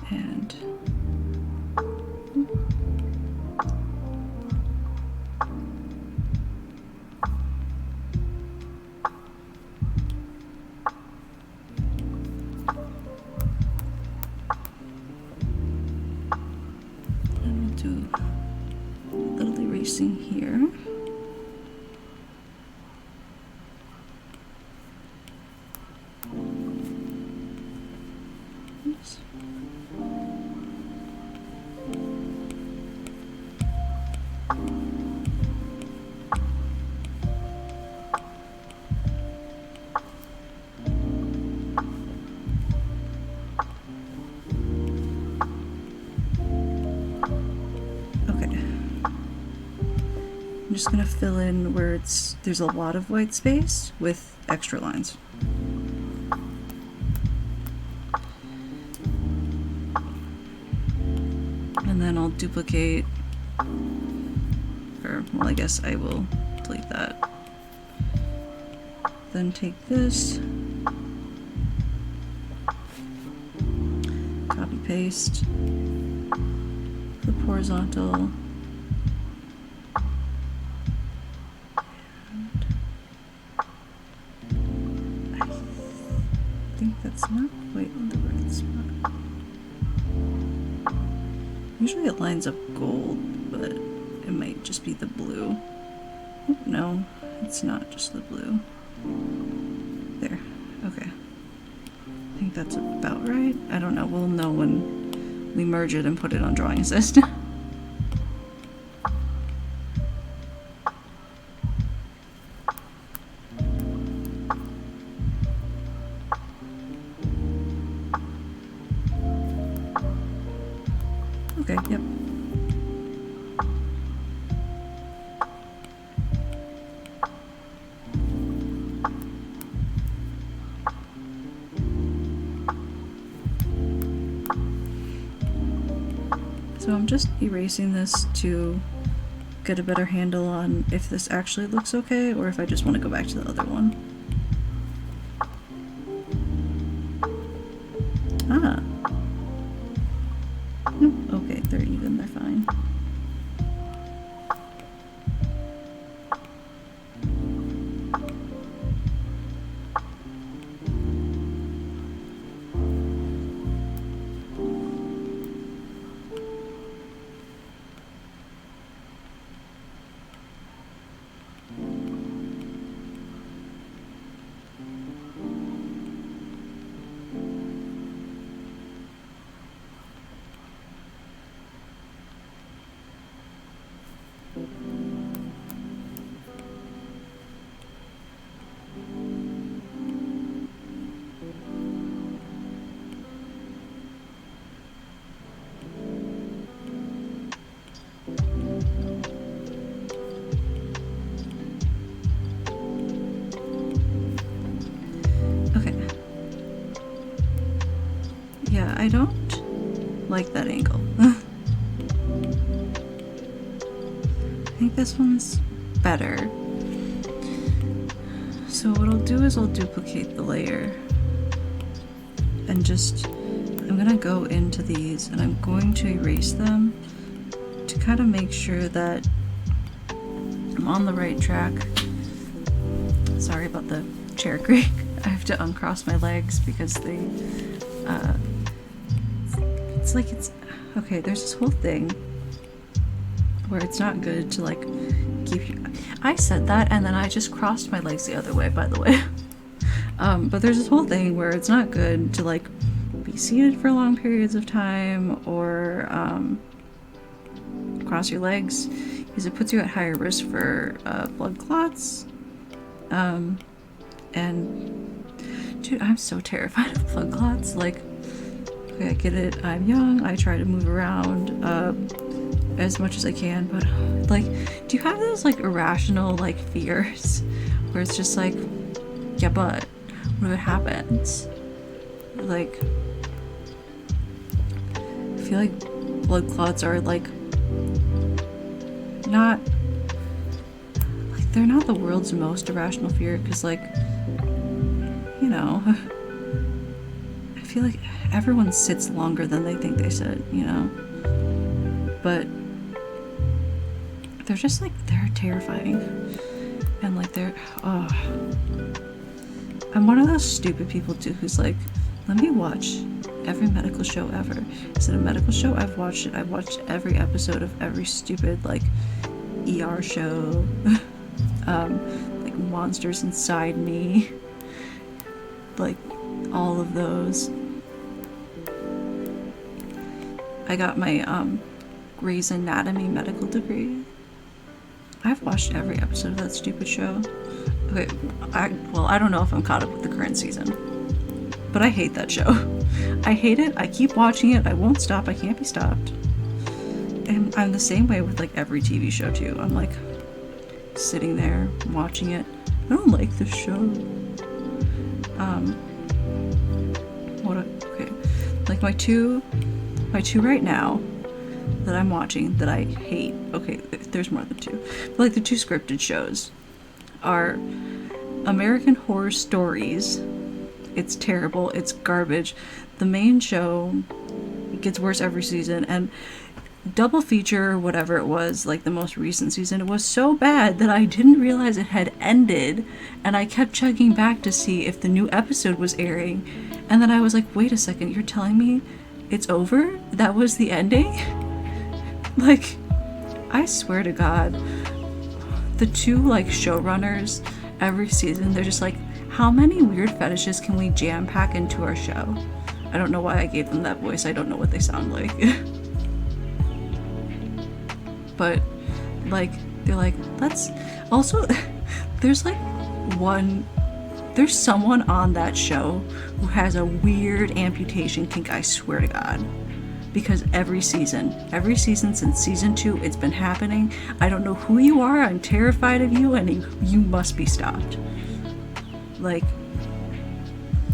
And we'll do a little erasing here. Oops. I'm just gonna fill in where there's a lot of white space with extra lines. And then I'll duplicate, or well, I guess I will delete that. Then take this, copy paste, flip horizontal. I think that's not quite in the right spot. Usually it lines up gold, but it might just be the blue. Oh, no, it's not just the blue. There, okay. I think that's about right. I don't know, we'll know when we merge it and put it on Drawing Assist. Okay, yep. So I'm just erasing this to get a better handle on if this actually looks okay or if I just want to go back to the other one. Ah. Okay, they're even, they're fine. Yeah, I don't like that angle. I think this one's better. So what I'll do is I'll duplicate the layer and just, I'm gonna go into these and I'm going to erase them to kind of make sure that I'm on the right track. Sorry about the chair creak. I have to uncross my legs because they, it's like it's, okay, there's this whole thing where it's not good to like keep you. I said that and then I just crossed my legs the other way, by the way. But there's this whole thing where it's not good to like be seated for long periods of time or cross your legs because it puts you at higher risk for blood clots. And dude, I'm so terrified of blood clots. Like, okay, I get it, I'm young, I try to move around as much as I can, but like, do you have those like irrational like fears where it's just like, yeah, but what if it happens? Like, I feel like blood clots are like not like, they're not the world's most irrational fear because like, you know, I feel like everyone sits longer than they think they sit, you know, but they're just like, they're terrifying. And like they're, oh, I'm one of those stupid people too who's like, let me watch every medical show ever. Is it a medical show? I've watched it. I've watched every episode of every stupid like ER show, like Monsters Inside Me, like all of those. I got my Grey's Anatomy medical degree. I've watched every episode of that stupid show. Okay, I don't know if I'm caught up with the current season, but I hate that show. I hate it. I keep watching it. I won't stop. I can't be stopped. And I'm the same way with like every TV show too. I'm like sitting there watching it. I don't like this show. Okay, like my two right now that I'm watching that I hate. Okay, there's more than two. But like the two scripted shows are American Horror Stories. It's terrible. It's garbage. The main show gets worse every season, and Double Feature or whatever it was, like the most recent season, it was so bad that I didn't realize it had ended, and I kept checking back to see if the new episode was airing, and then I was like, wait a second, you're telling me it's over? That was the ending? Like, I swear to God, the two like showrunners every season, they're just like, how many weird fetishes can we jam pack into our show? I don't know why I gave them that voice. I don't know what they sound like. But like, they're like, let's also, there's someone on that show who has a weird amputation kink, I swear to God. Because every season since season 2, it's been happening. I don't know who you are, I'm terrified of you, and you must be stopped. Like,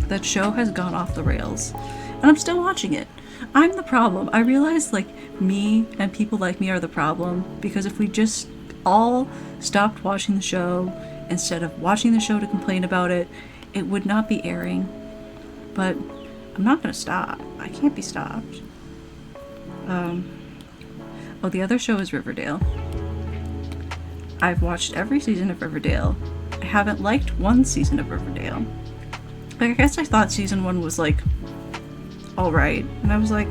that show has gone off the rails, and I'm still watching it. I'm the problem. I realize, like, me and people like me are the problem, because if we just all stopped watching the show instead of watching the show to complain about it, it would not be airing. But I'm not gonna stop. I can't be stopped. The other show is Riverdale. I've watched every season of Riverdale. I haven't liked one season of Riverdale. Like, I guess I thought season 1 was, like, alright. And I was like,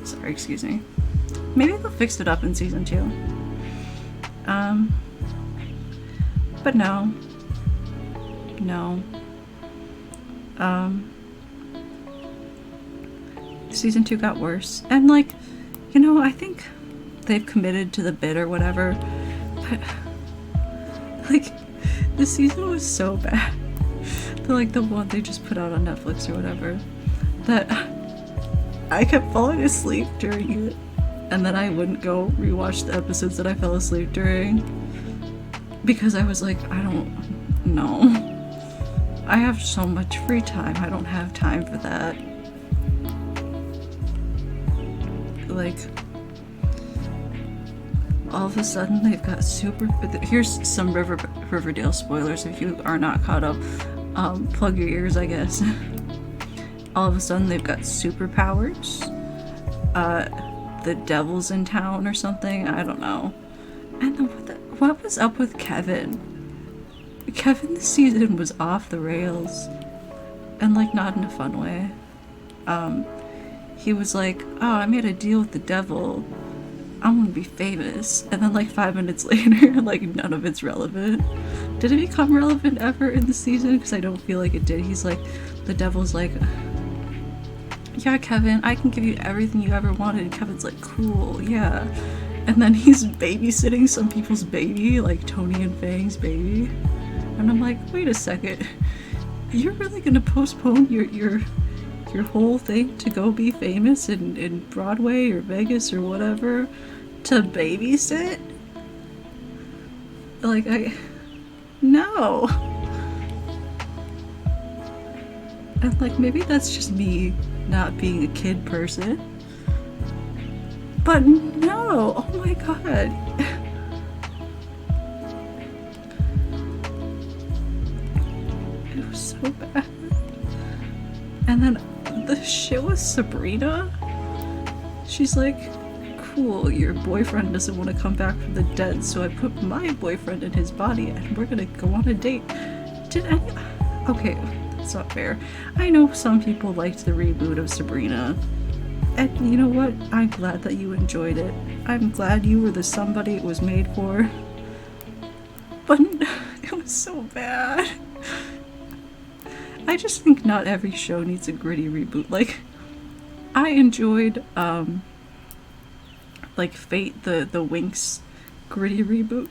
sorry, excuse me. Maybe they'll fix it up in season 2. But no. Season 2 got worse. And, like, you know, I think they've committed to the bit or whatever. But, like, the season was so bad. The one they just put out on Netflix or whatever, that I kept falling asleep during it. And then I wouldn't go rewatch the episodes that I fell asleep during. Because I was like, I don't know. I have so much free time. I don't have time for that. Like, all of a sudden they've got here's some Riverdale spoilers if you are not caught up. Plug your ears, I guess. All of a sudden they've got superpowers. The devil's in town or something, I don't know. And then what was up with Kevin? Kevin this season was off the rails. And like, not in a fun way. He was like, oh, I made a deal with the devil. I want to be famous. And then like 5 minutes later, like none of it's relevant. Did it become relevant ever in the season? Because I don't feel like it did. He's like, the devil's like, yeah, Kevin, I can give you everything you ever wanted. And Kevin's like, cool, yeah. And then he's babysitting some people's baby, like Tony and Fang's baby. And I'm like, wait a second. You're really gonna postpone your whole thing to go be famous in Broadway or Vegas or whatever to babysit? Like, no. And like, maybe that's just me not being a kid person. But no, oh my god. It was so bad. And then the shit with Sabrina, she's like, cool, your boyfriend doesn't want to come back from the dead, so I put my boyfriend in his body and we're gonna go on a date. Okay, that's not fair. I know some people liked the reboot of Sabrina, and you know what? I'm glad that you enjoyed it. I'm glad you were the somebody it was made for. But it was so bad. I just think not every show needs a gritty reboot. Like, I enjoyed, like, Fate, the Winx gritty reboot,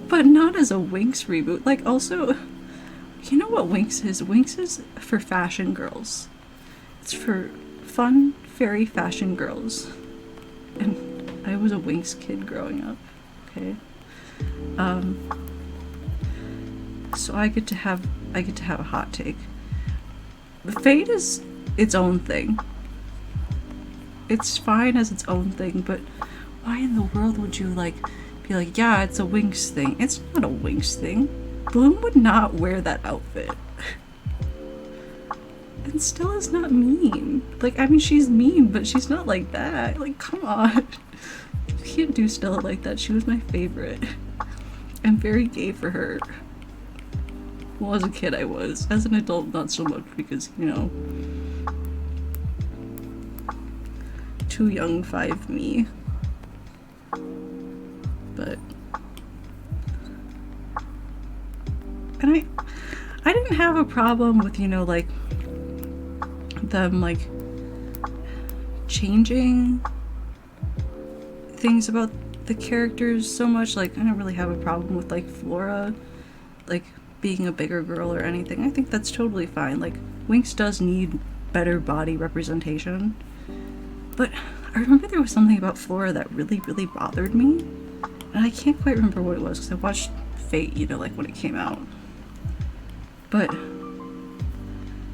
but not as a Winx reboot. Like, also, you know what Winx is? Winx is for fashion girls. It's for fun, fairy fashion girls. And I was a Winx kid growing up, okay? So I get to have a hot take. Fate is its own thing. It's fine as its own thing, but why in the world would you like be like, yeah, it's a Winx thing? It's not a Winx thing. Bloom would not wear that outfit. And Stella is not mean. Like, I mean, she's mean, but she's not like that. Like, come on. You can't do Stella like that. She was my favorite. I'm very gay for her. Well, as a kid I was. As an adult, not so much, because, you know, too young 5 me. But, and I didn't have a problem with, you know, like, them, like, changing things about the characters so much. Like, I don't really have a problem with, like, Flora, like, being a bigger girl or anything. I think that's totally fine. Like, Winx does need better body representation. But I remember there was something about Flora that really, really bothered me. And I can't quite remember what it was, because I watched Fate, you know, like, when it came out. But,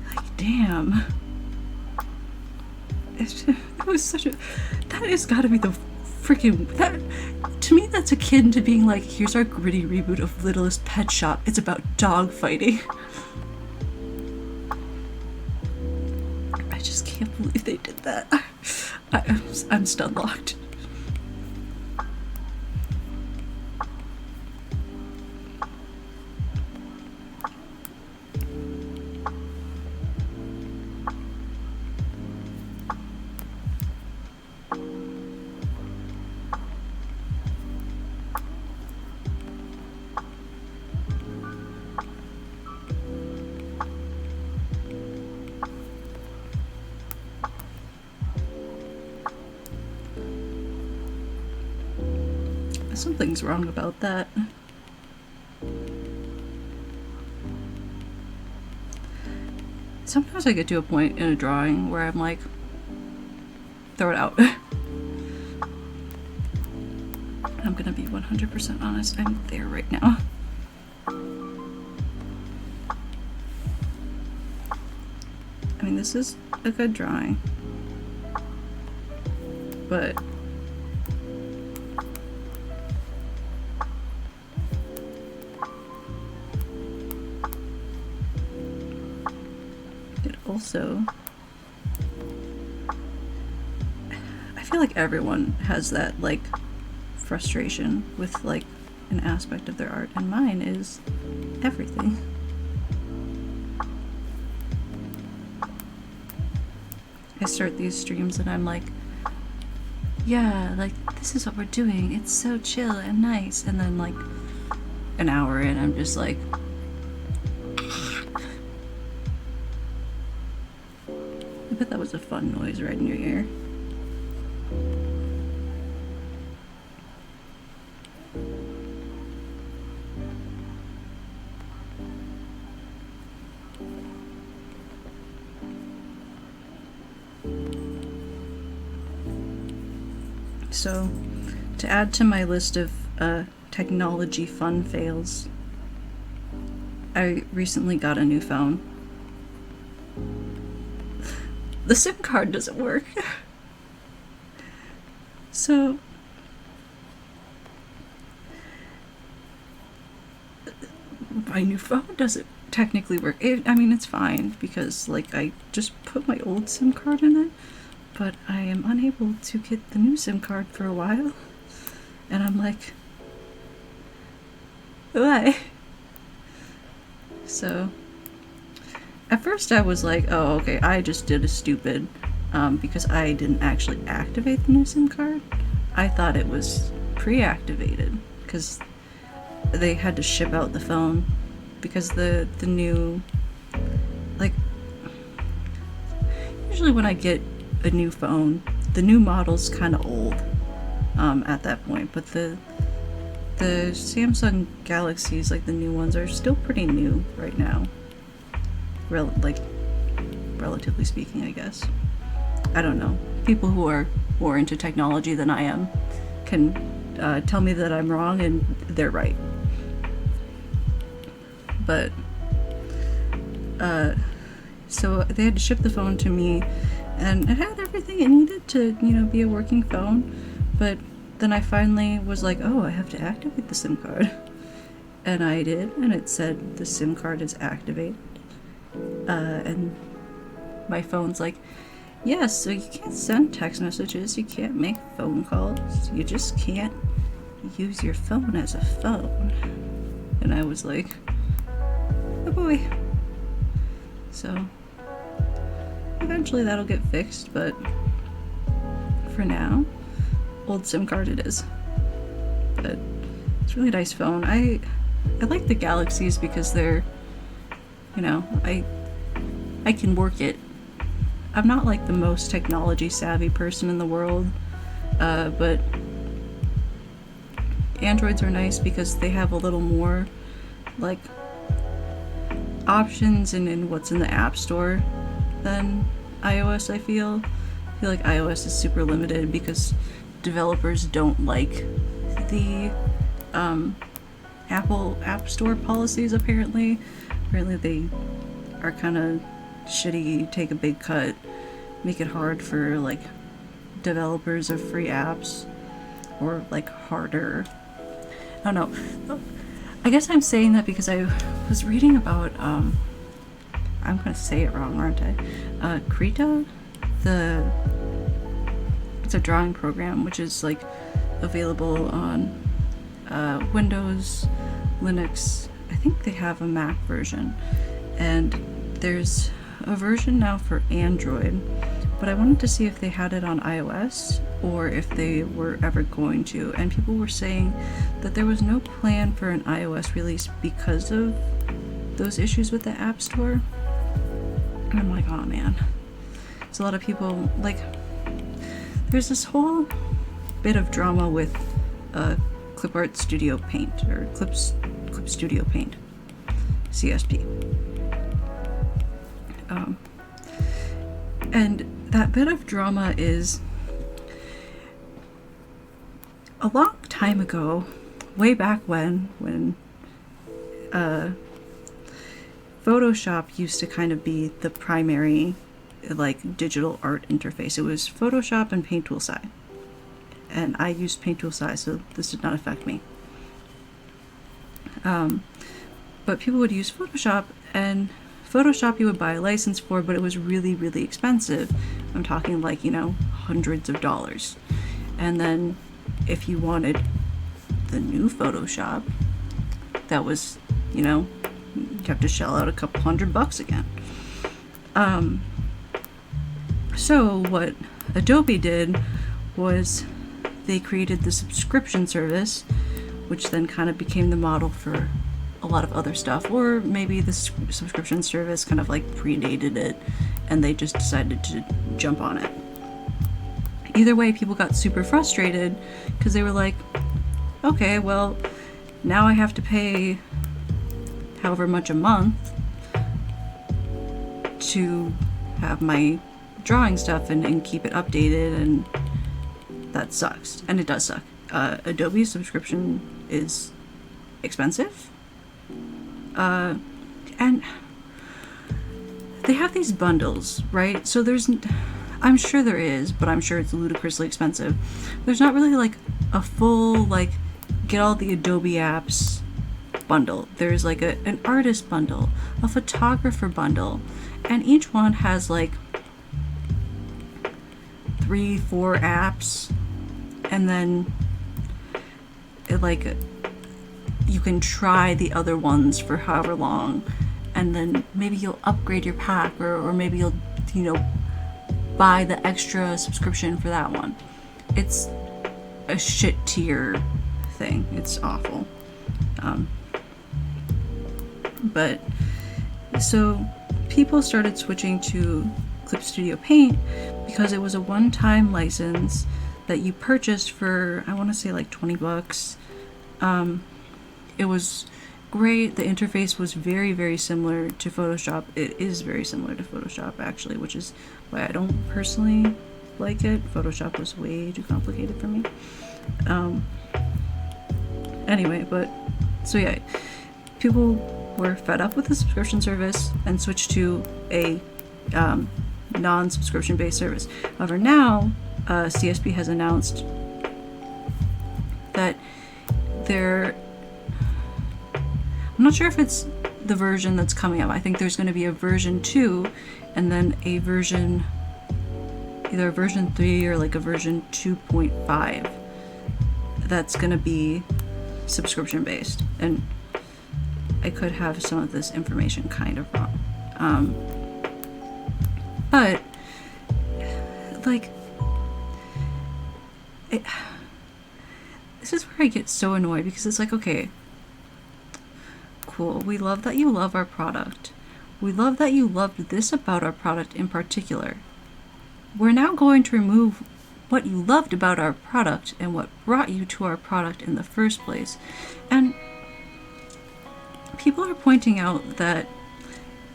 like, damn. It was such a... That has got to be the freaking... That, to me, that's akin to being like, here's our gritty reboot of Littlest Pet Shop. It's about dog fighting. I just can't believe they did that. I'm stun locked. Something's wrong about that. Sometimes I get to a point in a drawing where I'm like, throw it out. I'm gonna be 100% honest, I'm there right now. I mean, this is a good drawing, but also, I feel like everyone has that, like, frustration with, like, an aspect of their art, and mine is everything. I start these streams and I'm like, yeah, like, this is what we're doing. It's so chill and nice. And then, like, an hour in, I'm just like, I bet that was a fun noise right in your ear. So, to add to my list of technology fun fails, I recently got a new phone. The SIM card doesn't work. So, my new phone doesn't technically work. I mean, it's fine because, like, I just put my old SIM card in it, but I am unable to get the new SIM card for a while. And I'm like, why? So, at first I was like, oh, okay, I just did a stupid, because I didn't actually activate the new SIM card. I thought it was pre-activated, because they had to ship out the phone, because the new, like, usually when I get a new phone, the new model's kind of old, at that point, but the Samsung Galaxies, like the new ones, are still pretty new right now. Relatively speaking, I guess. I don't know. People who are more into technology than I am can tell me that I'm wrong, and they're right. But, so they had to ship the phone to me, and it had everything it needed to, be a working phone, but then I finally was like, oh, I have to activate the SIM card. And I did, and it said the SIM card is activated. And my phone's like, yes, so you can't send text messages, you can't make phone calls, you just can't use your phone as a phone. And I was like, oh boy. So, eventually that'll get fixed, but for now, old SIM card it is. But it's a really nice phone. I like the Galaxies because they're, I can work it. I'm not like the most technology savvy person in the world, but Androids are nice because they have a little more like options in what's in the App Store than iOS. I feel like iOS is super limited because developers don't like the Apple App Store policies. Apparently they are kind of shitty, take a big cut, make it hard for like developers of free apps, or like harder. I don't know. I guess I'm saying that because I was reading about I'm gonna say it wrong, aren't I? Krita, it's a drawing program which is like available on Windows, Linux. I think they have a Mac version, and there's a version now for Android, but I wanted to see if they had it on iOS or if they were ever going to, and people were saying that there was no plan for an iOS release because of those issues with the App Store. And I'm like, oh man. So a lot of people, like, there's this whole bit of drama with Clip Art Studio Paint, or Clip Studio Paint, CSP. And that bit of drama is a long time ago, way back when Photoshop used to kind of be the primary like digital art interface. It was Photoshop and Paint Tool SAI, and I used Paint Tool SAI, so this did not affect me. But people would use Photoshop, and Photoshop you would buy a license for, but it was really, really expensive. I'm talking like, hundreds of dollars. And then if you wanted the new Photoshop, that was, you have to shell out a couple $100 again. So what Adobe did was they created the subscription service, which then kind of became the model for a lot of other stuff. Or maybe the subscription service kind of like predated it and they just decided to jump on it. Either way, people got super frustrated because they were like, okay, well, now I have to pay however much a month to have my drawing stuff and keep it updated, and that sucks. And it does suck. Adobe's subscription is expensive. And they have these bundles, right? So I'm sure there is, but I'm sure it's ludicrously expensive. There's not really like a full, like, get all the Adobe apps bundle. There's like an artist bundle, a photographer bundle, and each one has like 3-4 apps, and then you can try the other ones for however long, and then maybe you'll upgrade your pack, or maybe you'll buy the extra subscription for that one. It's a shit tier thing. It's awful. But so people started switching to Clip Studio Paint because it was a one-time license that you purchased for, I want to say, like $20. It was great. The interface was very, very similar to Photoshop. It is very similar to Photoshop, actually, which is why I don't personally like it. Photoshop was way too complicated for me. Anyway, so yeah, people were fed up with the subscription service and switched to a non-subscription based service. However, now CSP has announced that I'm not sure if it's the version that's coming up. I think there's going to be a version 2 and then either a version 3 or like a version 2.5 that's going to be subscription based. And I could have some of this information kind of wrong. But like this is where I get so annoyed, because it's like, okay, cool, we love that you love our product. We love that you loved this about our product in particular. We're now going to remove what you loved about our product and what brought you to our product in the first place. And people are pointing out that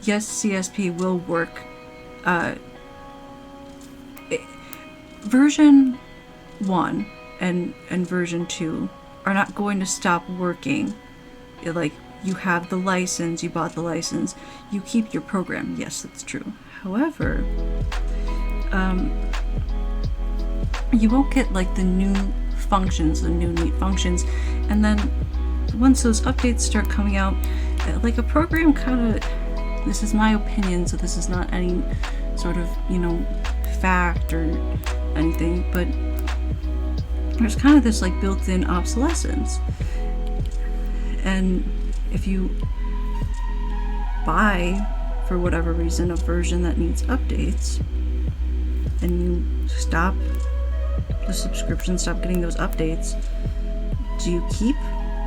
yes, CSP will work. Version 1 and version 2 are not going to stop working. Like, you have the license, you bought the license, you keep your program. Yes, that's true. However, you won't get like the new functions, the new neat functions, and then once those updates start coming out, like a program kind of, this is my opinion, so this is not any sort of, fact or anything, but there's kind of this like built-in obsolescence. And if you buy, for whatever reason, a version that needs updates, and you stop the subscription, stop getting those updates, do you keep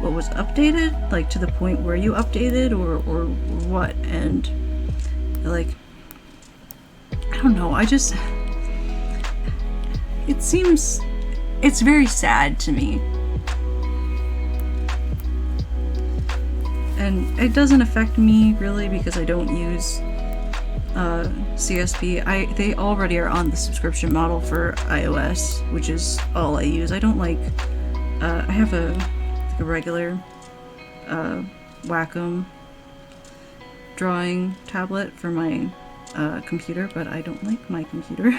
what was updated, like to the point where you updated, or what? And like, I don't know, it's very sad to me. And it doesn't affect me really because I don't use CSP. They already are on the subscription model for iOS, which is all I use. I don't like, I have a regular Wacom drawing tablet for my computer, but I don't like my computer.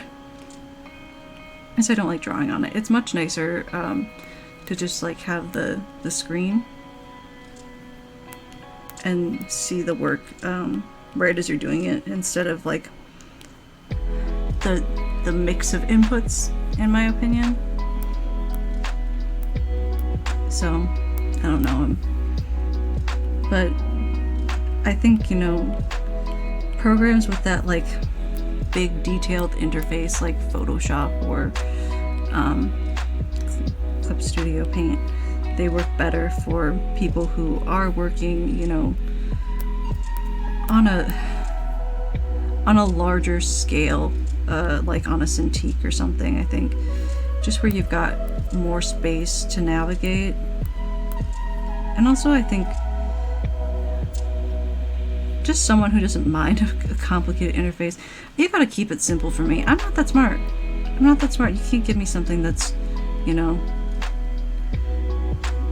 So I don't like drawing on it. It's much nicer to just like have the screen and see the work right as you're doing it, instead of like the mix of inputs, in my opinion. So I don't know, but I think programs with that like big detailed interface like Photoshop or Clip Studio Paint. They work better for people who are working, you know, on a larger scale, like on a Cintiq or something, I think. Just where you've got more space to navigate. And also, I think, just someone who doesn't mind a complicated interface. You gotta keep it simple for me. I'm not that smart. I'm not that smart. You can't give me something that's, you know,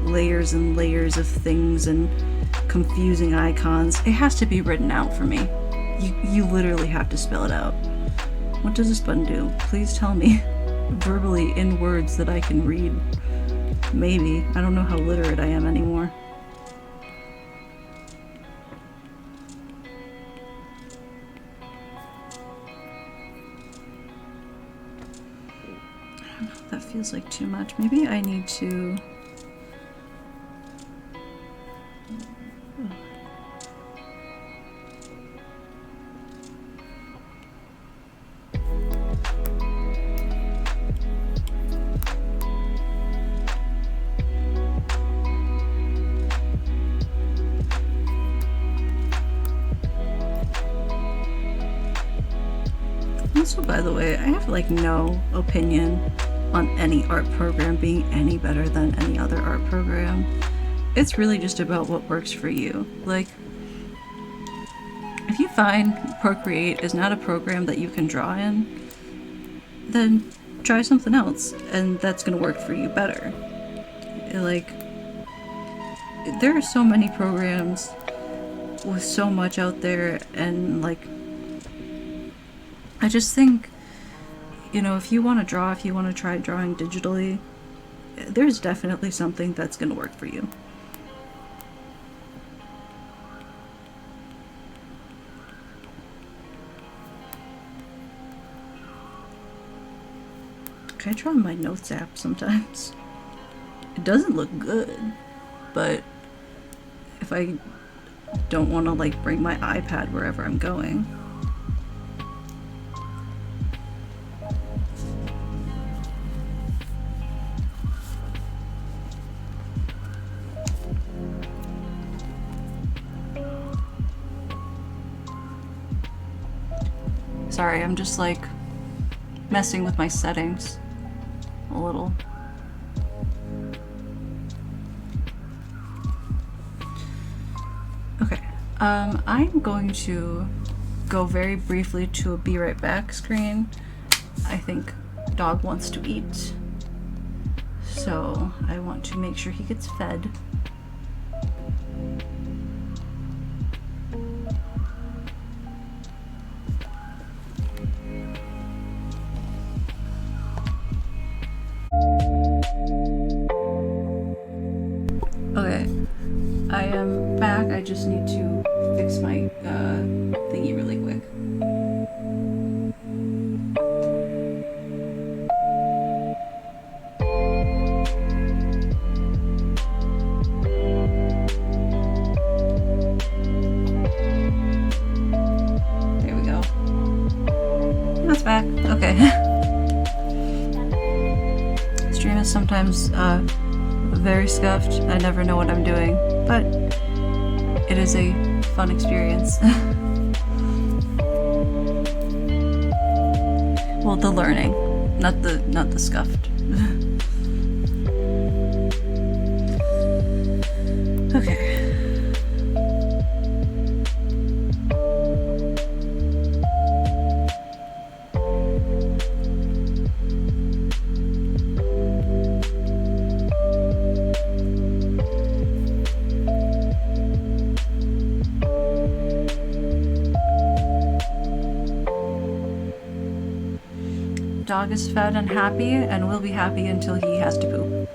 layers and layers of things and confusing icons. It has to be written out for me. You literally have to spell it out. What does this button do? Please tell me verbally in words that I can read. Maybe. I don't know how literate I am anymore. I don't know if that feels like too much. Maybe I need to... Also, by the way, I have like no opinion on any art program being any better than any other art program. It's really just about what works for you. Like, if you find Procreate is not a program that you can draw in, then try something else, and that's gonna work for you better. Like, there are so many programs with so much out there, and like, I just think, you know, if you want to draw, if you want to try drawing digitally, there's definitely something that's going to work for you. I draw in my notes app sometimes. It doesn't look good, but if I don't want to like bring my iPad wherever I'm going. Sorry, I'm just like messing with my settings a little. Okay, I'm going to go very briefly to a be right back screen. I think dog wants to eat, so I want to make sure he gets fed. Okay, I am back. I just need to fix my thingy really quick. There we go. That's back. Okay. Stream is sometimes very scuffed. I never know what I'm doing, but it is a fun experience. Well, the learning, not the scuffed. Okay. Dog is fed and happy, and will be happy until he has to poop.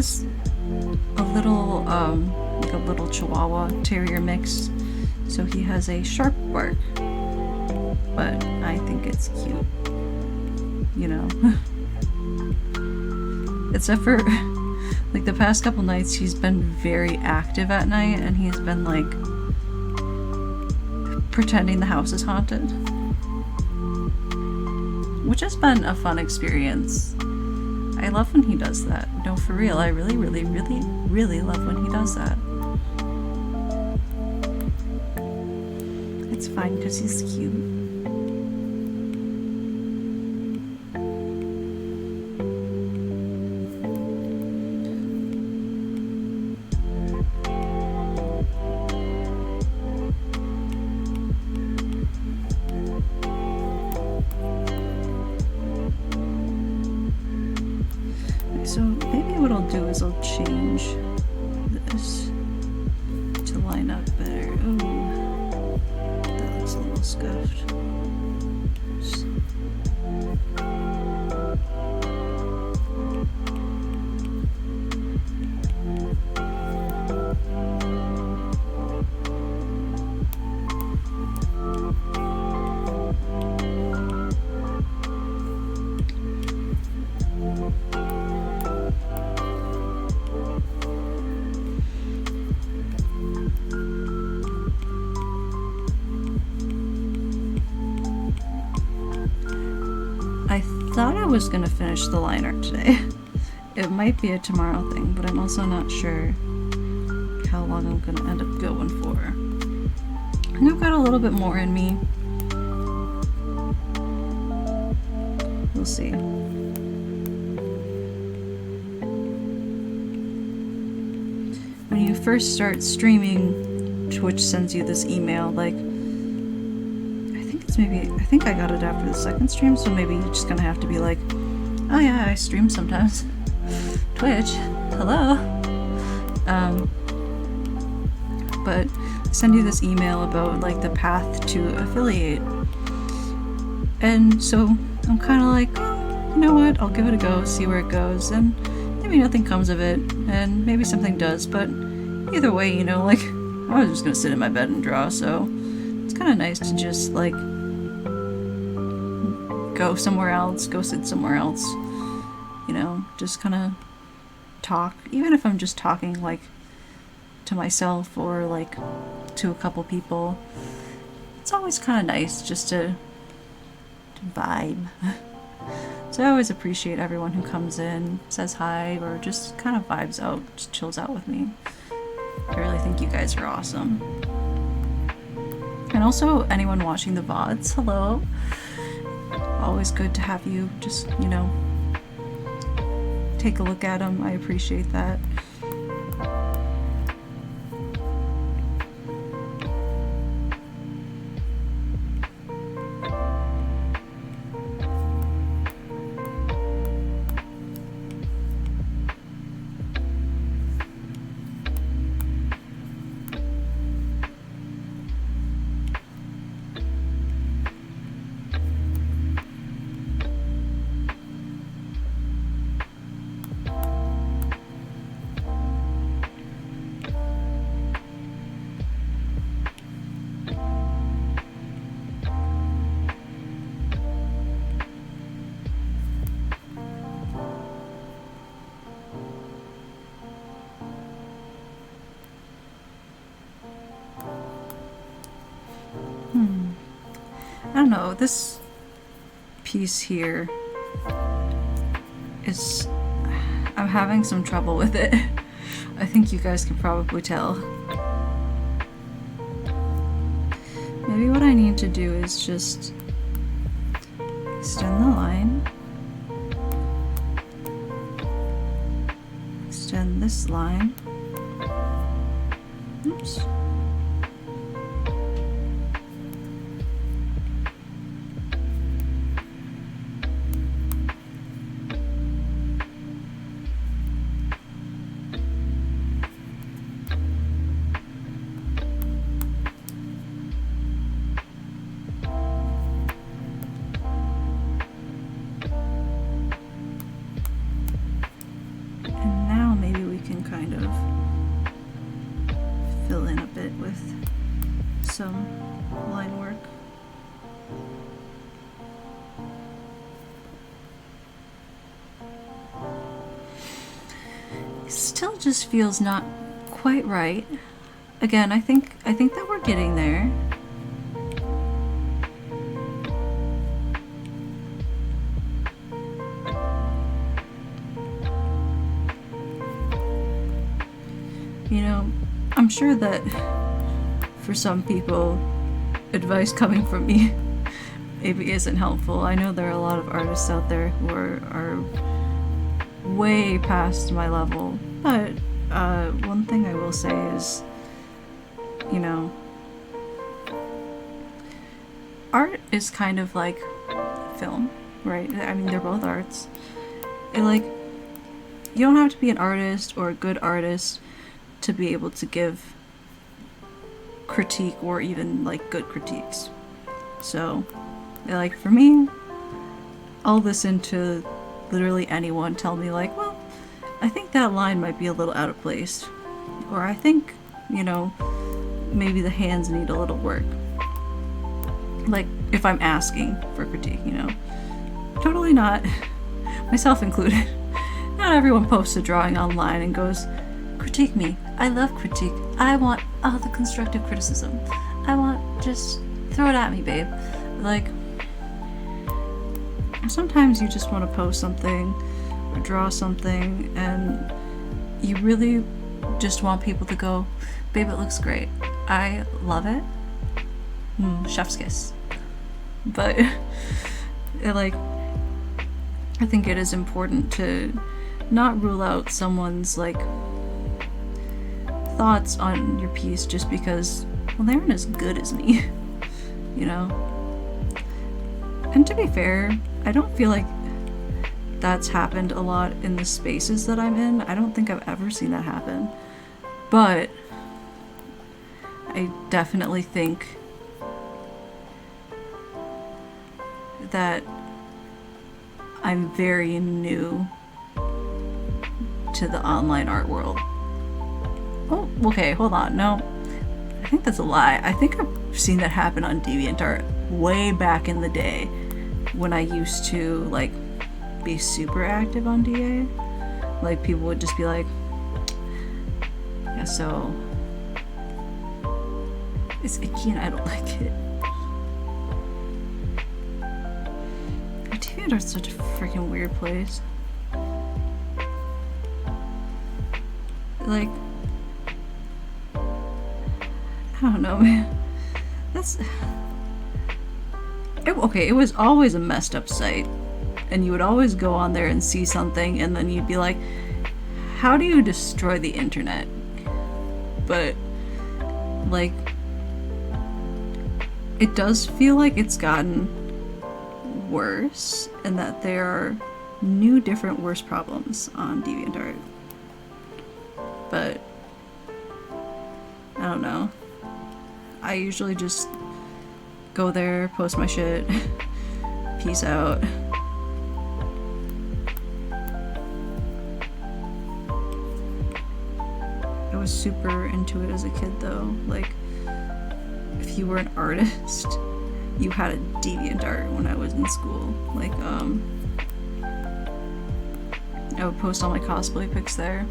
has a little, like a little Chihuahua Terrier mix, so he has a sharp bark, but I think it's cute, you know. Except for, like, the past couple nights he's been very active at night, and he's been, like, pretending the house is haunted, which has been a fun experience. I love when he does that. No, for real, I really, really, really, really love when he does that. It's fine because he's cute. So maybe what I'll do is I'll change this to line up better. Ooh, that looks a little scuffed. Oops. I thought I was gonna finish the liner today. It might be a tomorrow thing, but I'm also not sure how long I'm gonna end up going for. I think I've got a little bit more in me. We'll see. When you first start streaming, Twitch sends you this email, like, I think I got it after the second stream, so maybe you're just gonna have to be like, oh yeah, I stream sometimes. Twitch, hello. But send you this email about like the path to affiliate. And so I'm kind of like, oh, you know what, I'll give it a go, see where it goes, and maybe nothing comes of it, and maybe something does, but either way, you know, like, I was just gonna sit in my bed and draw, so it's kind of nice to just like go somewhere else, go sit somewhere else, you know, just kind of talk, even if I'm just talking like to myself or like to a couple people. It's always kind of nice just to vibe. So I always appreciate everyone who comes in, says hi, or just kind of vibes out, just chills out with me. I really think you guys are awesome. And also anyone watching the VODs, hello. Always good to have you just, you know, take a look at them. I appreciate that. I don't know, this piece here is, I'm having some trouble with it. I think you guys can probably tell. Maybe what I need to do is just extend the line, extend this line, oops. still just feels not quite right. Again, I think that we're getting there. You know, I'm sure that for some people, advice coming from me maybe isn't helpful. I know there are a lot of artists out there who are way past my level, but one thing I will say is, you know, art is kind of like film, right? I mean, they're both arts. Like, you don't have to be an artist or a good artist to be able to give critique or even like good critiques. So, like, for me, I'll listen to literally anyone tell me like, well, I think that line might be a little out of place, or I think, you know, maybe the hands need a little work. Like, if I'm asking for critique, you know. Totally not, myself included. Not everyone posts a drawing online and goes, critique me. I love critique. I want all the constructive criticism. I want, just throw it at me, babe. Like, sometimes you just want to post something or draw something and you really just want people to go, babe, it looks great. I love it. Chef's kiss. But like, I think it is important to not rule out someone's like thoughts on your piece just because, well, they aren't as good as me, you know? And to be fair, I don't feel like that's happened a lot in the spaces that I'm in. I don't think I've ever seen that happen. But I definitely think that I'm very new to the online art world. Oh, okay, hold on. No, I think that's a lie. I think I've seen that happen on DeviantArt way back in the day when I used to like be super active on DA. Like, people would just be like, yeah, so it's icky and I don't like it. DeviantArt's such a freaking weird place. Like, I don't know, man. It was always a messed up site, and you would always go on there and see something, and then you'd be like, how do you destroy the internet? But, like, it does feel like it's gotten worse, and that there are new, different, worse problems on DeviantArt. But I don't know. I usually just go there, post my shit, peace out. I was super into it as a kid though. Like, if you were an artist, you had a DeviantArt when I was in school. Like, I would post all my cosplay pics there.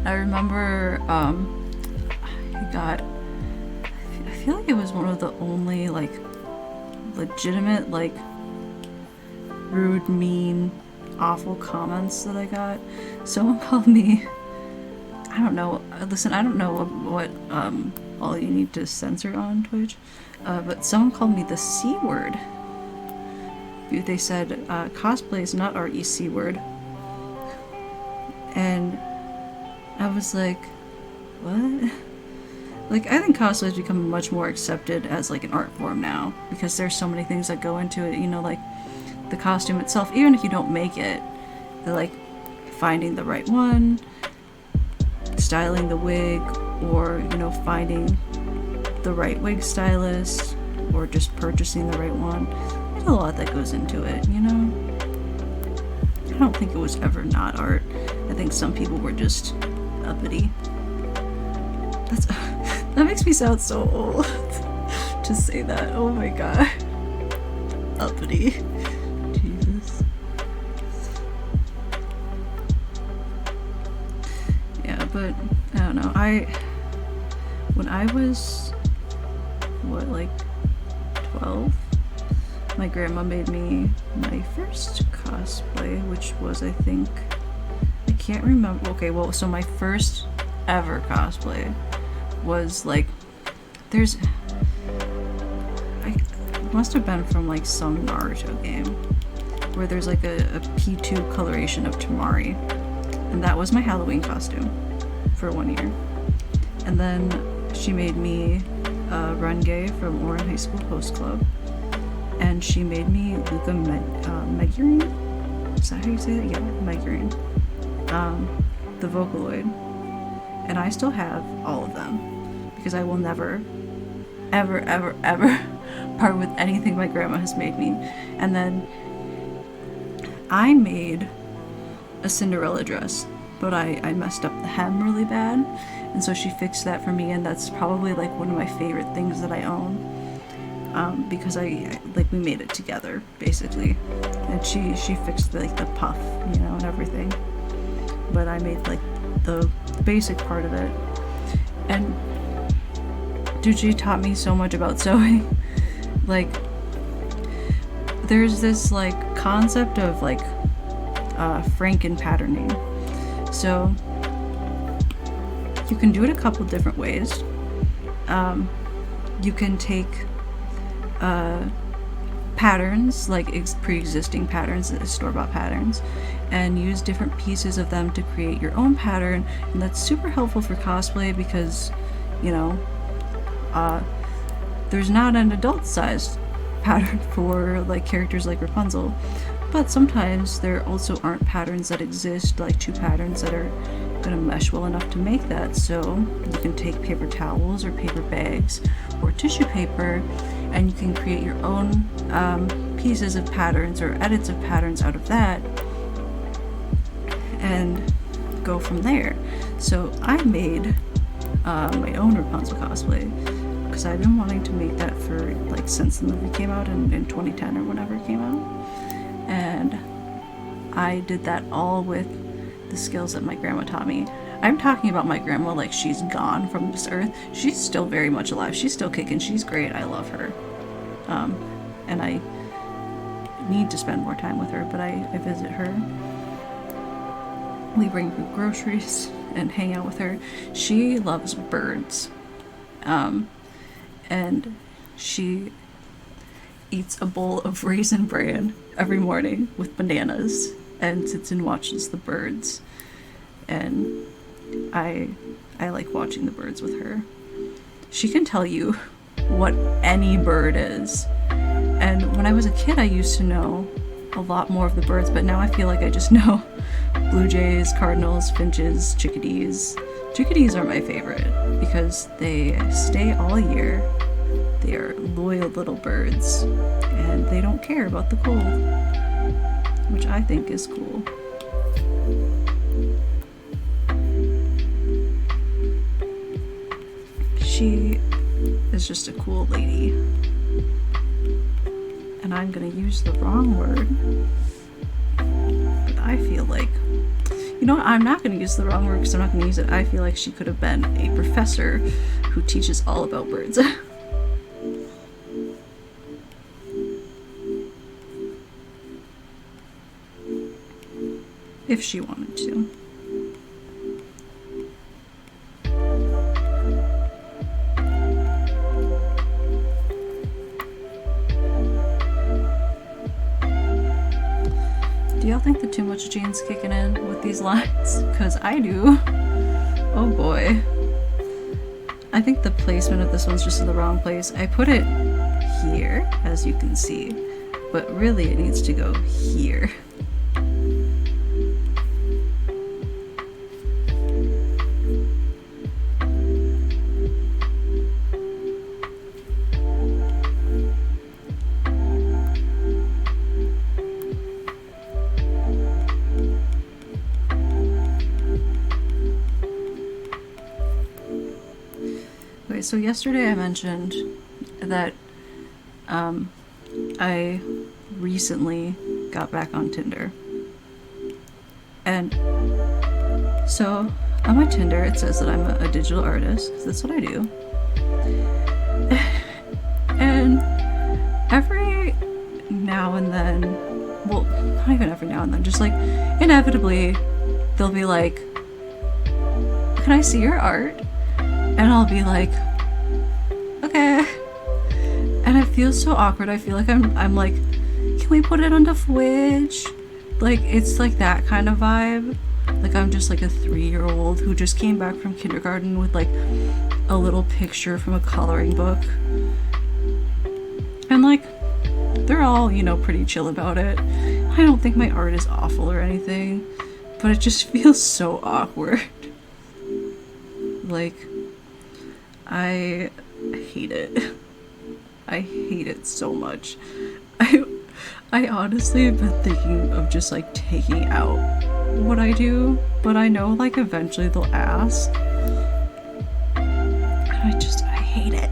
I remember, I feel like it was one of the only, like, legitimate, like, rude, mean, awful comments that I got. Someone called me, I don't know, listen, I don't know what all you need to censor on Twitch, but someone called me the C word. They said, cosplay is not our EC word. And I was like, what? Like, I think cosplay has become much more accepted as like an art form now, because there's so many things that go into it, you know, like the costume itself, even if you don't make it, like finding the right one, styling the wig, or, you know, finding the right wig stylist, or just purchasing the right one. There's a lot that goes into it, you know? I don't think it was ever not art. I think some people were just uppity. That makes me sound so old to say that. Oh my god. Uppity. Jesus. But I don't know. When I was like 12, my grandma made me my first cosplay, which was, I think, I can't remember. Okay, well, so my first ever cosplay was like, it must have been from like some Naruto game where there's like a P2 coloration of Tamari, and that was my Halloween costume for 1 year. And then she made me Renge from Oran High School Host Club, and she made me Luca Megurine. Is that how you say it? Yeah, Megurine. The Vocaloid. And I still have all of them because I will never, ever, ever, ever part with anything my grandma has made me. And then I made a Cinderella dress, but I messed up the hem really bad, and so she fixed that for me, and that's probably like one of my favorite things that I own, because I like, we made it together basically, and she fixed like the puff, you know, and everything, but I made like the basic part of it. And dude, she taught me so much about sewing. Like, there's this like concept of like Franken patterning. So you can do it a couple different ways. You can take patterns, like pre-existing patterns, store-bought patterns, and use different pieces of them to create your own pattern, and that's super helpful for cosplay because, you know, there's not an adult-sized pattern for like characters like Rapunzel, but sometimes there also aren't patterns that exist, like two patterns that are gonna mesh well enough to make that. So you can take paper towels or paper bags or tissue paper, and you can create your own pieces of patterns or edits of patterns out of that and go from there. So I made my own Rapunzel cosplay because I've been wanting to make that for like since the movie came out in 2010 or whenever it came out, and I did that all with the skills that my grandma taught me. I'm talking about my grandma like she's gone from this earth. She's still very much alive. She's still kicking. She's great. I love her. And I need to spend more time with her, but I visit her. We bring her groceries and hang out with her. She loves birds. And she eats a bowl of Raisin Bran every morning with bananas and sits and watches the birds. And I like watching the birds with her. She can tell you what any bird is. And when I was a kid, I used to know a lot more of the birds, but now I feel like I just know blue jays, cardinals, finches, chickadees. Chickadees are my favorite because they stay all year. They are loyal little birds, and they don't care about the cold, which I think is cool. She is just a cool lady. And I'm gonna use the wrong word, but I feel like, you know what, I'm not gonna use the wrong word because I'm not gonna use it. I feel like she could have been a professor who teaches all about birds. If she wanted to. Do y'all think the too much gene's kicking in with these lines? Because I do. Oh boy. I think the placement of this one's just in the wrong place. I put it here, as you can see, but really it needs to go here. So yesterday I mentioned that I recently got back on Tinder. And so on my Tinder it says that I'm a digital artist, because that's what I do. And every now and then, well, not even every now and then, just like inevitably, they'll be like, "Can I see your art?" And I'll be like, "Okay." And it feels so awkward. I feel like I'm like, "Can we put it onto Twitch?" Like, it's like that kind of vibe. Like, I'm just like a 3-year-old who just came back from kindergarten with like a little picture from a coloring book. And like, they're all, you know, pretty chill about it. I don't think my art is awful or anything, but it just feels so awkward. Like, I hate it. I hate it so much. I honestly have been thinking of just like taking out what I do, but I know like eventually they'll ask. And I hate it.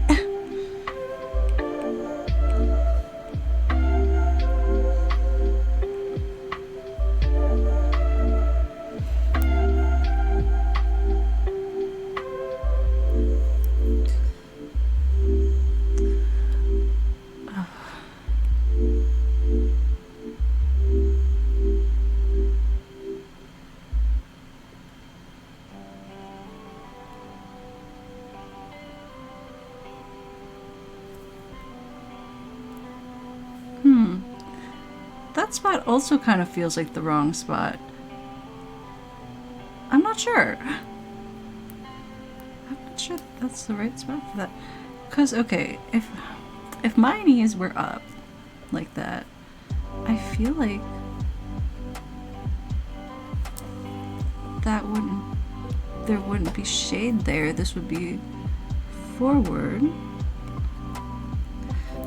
That spot also kind of feels like the wrong spot. I'm not sure. I'm not sure that's the right spot for that. Because, okay, if my knees were up like that, I feel like there wouldn't be shade there. This would be forward.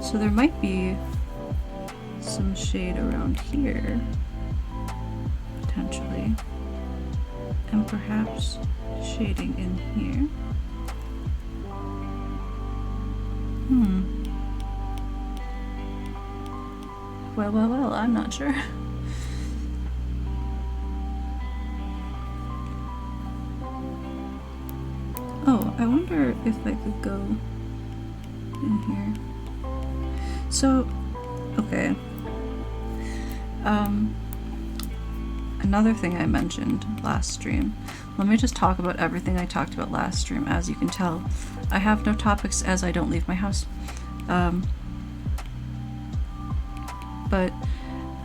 So there might be some shade around here, potentially, and perhaps shading in here. Well, I'm not sure. Oh, I wonder if I could go in here. So, okay. Another thing I mentioned last stream. Let me just talk about everything I talked about last stream. As you can tell, I have no topics as I don't leave my house. But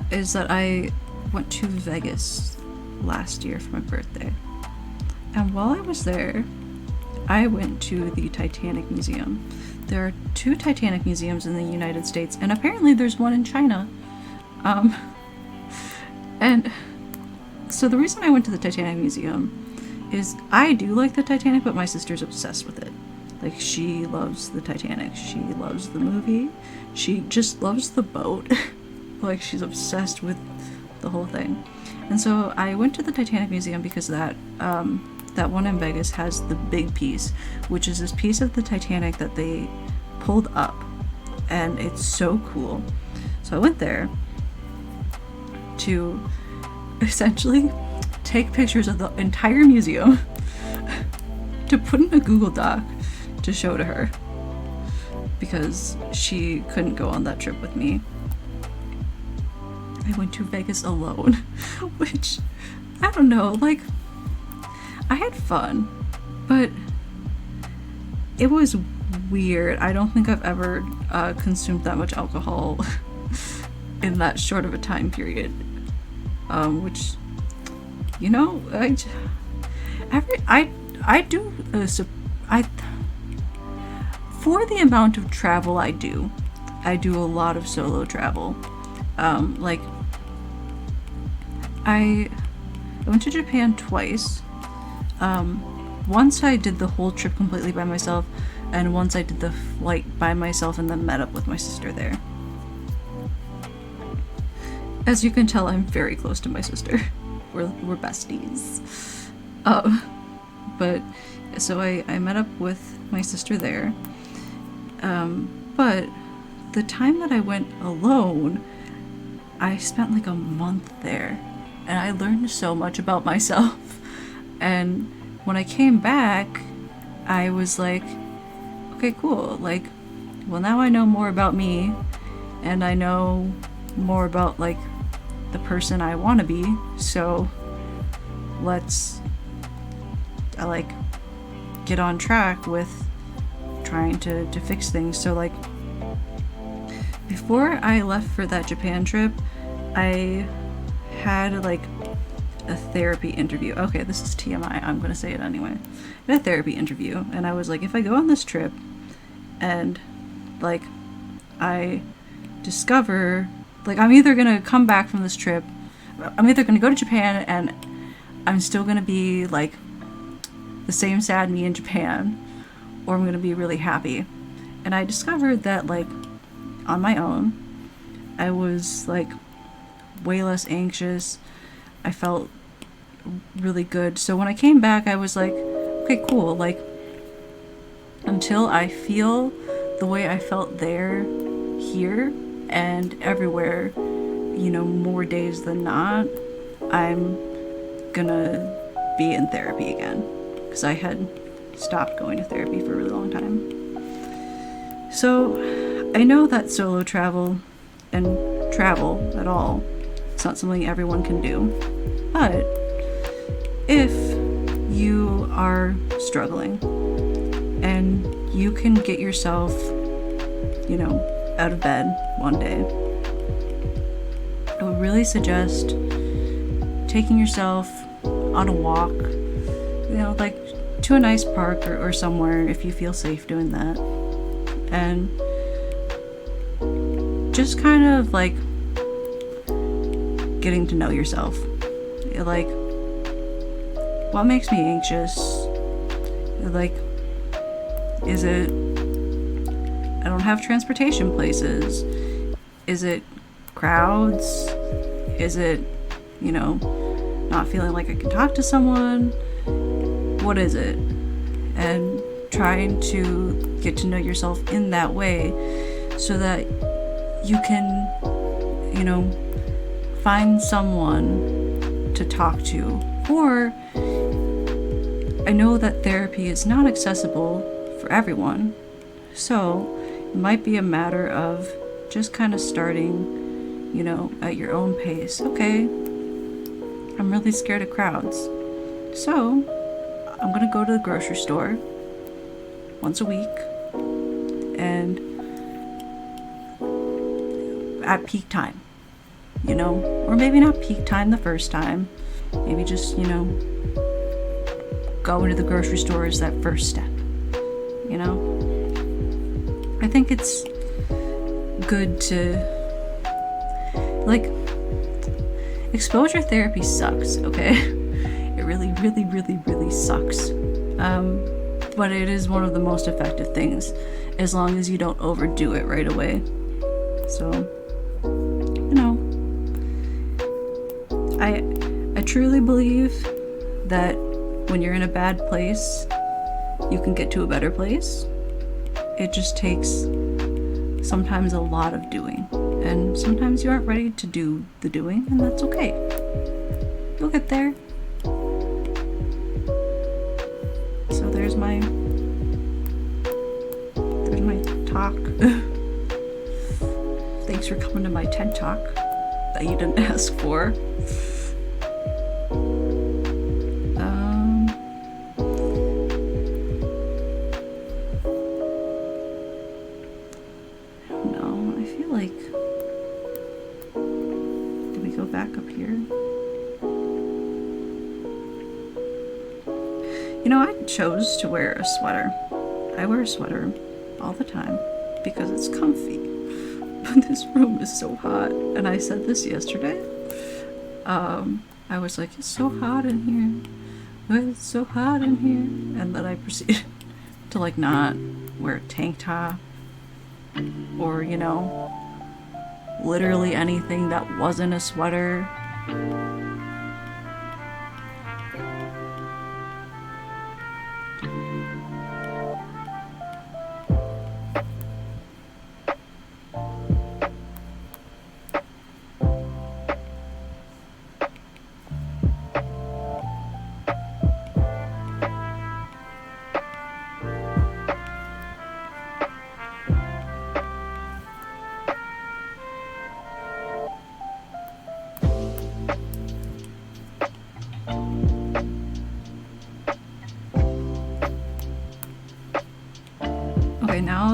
is that I went to Vegas last year for my birthday. And while I was there, I went to the Titanic Museum. There are 2 Titanic museums in the United States, and apparently there's one in China. And so the reason I went to the Titanic Museum is I do like the Titanic, but my sister's obsessed with it. Like, she loves the Titanic. She loves the movie. She just loves the boat. Like, she's obsessed with the whole thing. And so I went to the Titanic Museum because that one in Vegas has the big piece, which is this piece of the Titanic that they pulled up, and it's so cool. So I went there to essentially take pictures of the entire museum to put in a Google Doc to show to her, because she couldn't go on that trip with me. I went to Vegas alone, which, I don't know, like, I had fun, but it was weird. I don't think I've ever consumed that much alcohol in that short of a time period. Which, you know, for the amount of travel I do a lot of solo travel. Like, I went to Japan twice. Once I did the whole trip completely by myself, and once I did the flight by myself and then met up with my sister there. As you can tell, I'm very close to my sister. We're besties. But so I met up with my sister there. But the time that I went alone, I spent like a month there, and I learned so much about myself. And when I came back, I was like, okay, cool. Like, well, now I know more about me, and I know more about like the person I want to be. So let's like get on track with trying to fix things. So like before I left for that Japan trip, I had like a therapy interview. Okay, this is TMI. I'm gonna say it anyway. I had a therapy interview, and I was like, if I go on this trip and like I discover, like, I'm either gonna come back from this trip, I'm either gonna go to Japan and I'm still gonna be like the same sad me in Japan, or I'm gonna be really happy. And I discovered that like on my own, I was like way less anxious. I felt really good. So when I came back, I was like, okay, cool. Like, until I feel the way I felt there, here, and everywhere, you know, more days than not, I'm gonna be in therapy again. Because I had stopped going to therapy for a really long time. So I know that solo travel and travel at all, it's not something everyone can do. But if you are struggling and you can get yourself, you know, out of bed one day, I would really suggest taking yourself on a walk, you know, like to a nice park or somewhere if you feel safe doing that. And just kind of like getting to know yourself. Like, what makes me anxious? Like, is it I don't have transportation places? Is it crowds? Is it, you know, not feeling like I can talk to someone? What is it? And trying to get to know yourself in that way so that you can, you know, find someone to talk to. Or I know that therapy is not accessible for everyone, so it might be a matter of just kind of starting, you know, at your own pace. Okay, I'm really scared of crowds, so I'm gonna go to the grocery store once a week and at peak time, you know, or maybe not peak time the first time, maybe just, you know, going to the grocery store is that first step, you know. I think it's good to, like, exposure therapy sucks, okay? It really, really, really, really sucks. But it is one of the most effective things, as long as you don't overdo it right away. So, you know, I truly believe that when you're in a bad place, you can get to a better place. It just takes sometimes a lot of doing, and sometimes you aren't ready to do the doing, and that's okay. You'll get there. So there's my talk. Thanks for coming to my TED Talk that you didn't ask for. You know, I chose to wear a sweater. I wear a sweater all the time because it's comfy. But this room is so hot. And I said this yesterday. I was like, it's so hot in here. It's so hot in here. And then I proceeded to like not wear a tank top or, you know, literally anything that wasn't a sweater.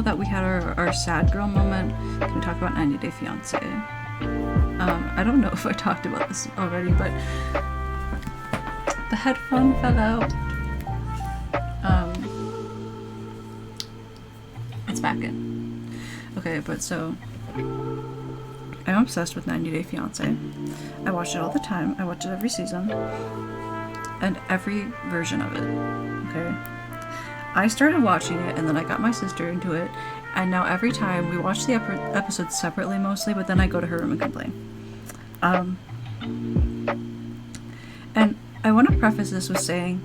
now that we had our sad girl moment, can we talk about 90 Day Fiancé? I don't know if I talked about this already, but the headphone fell out. It's back in. Okay, but so I'm obsessed with 90 Day Fiancé. I watch it all the time. I watch it every season and every version of it. Okay, I started watching it and then I got my sister into it, and now every time we watch the episodes separately mostly, but then I go to her room and complain. And I want to preface this with saying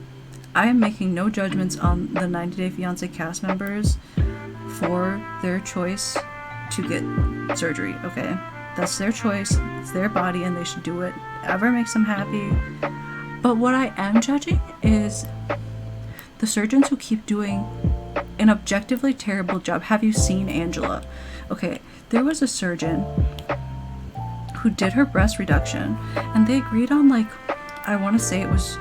I am making no judgments on the 90 Day Fiancé cast members for their choice to get surgery, okay? That's their choice, it's their body, and they should do whatever makes them happy. But what I am judging is the surgeons who keep doing an objectively terrible job. Have you seen Angela? Okay, there was a surgeon who did her breast reduction, and they agreed on, like, I want to say it was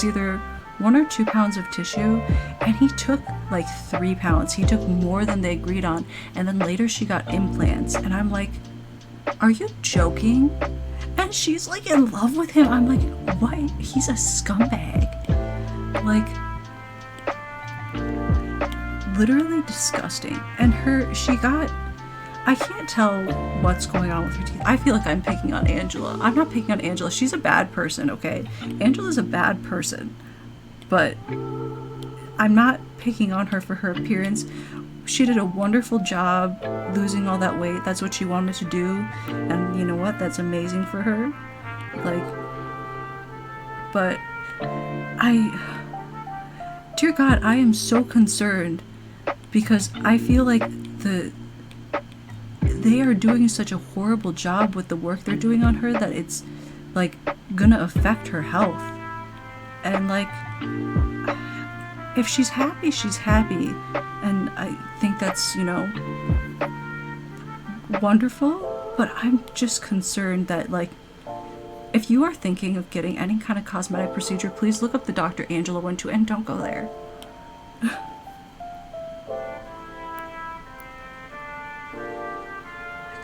either 1 or 2 pounds of tissue, and he took like 3 pounds. He took more than they agreed on, and then later she got implants, and I'm like, are you joking? And she's like in love with him. I'm like, what? He's a scumbag. Like, literally disgusting. And she got, I can't tell what's going on with her teeth. I feel like I'm picking on Angela. I'm not picking on Angela. She's a bad person, okay? Angela's a bad person. But I'm not picking on her for her appearance. She did a wonderful job losing all that weight. That's what she wanted to do. And you know what? That's amazing for her. Like, but dear God, I am so concerned because I feel like they are doing such a horrible job with the work they're doing on her that it's like gonna affect her health. And like, if she's happy, she's happy. And I think that's, you know, wonderful. But I'm just concerned that, like, if you are thinking of getting any kind of cosmetic procedure, please look up the doctor Angela went to and don't go there.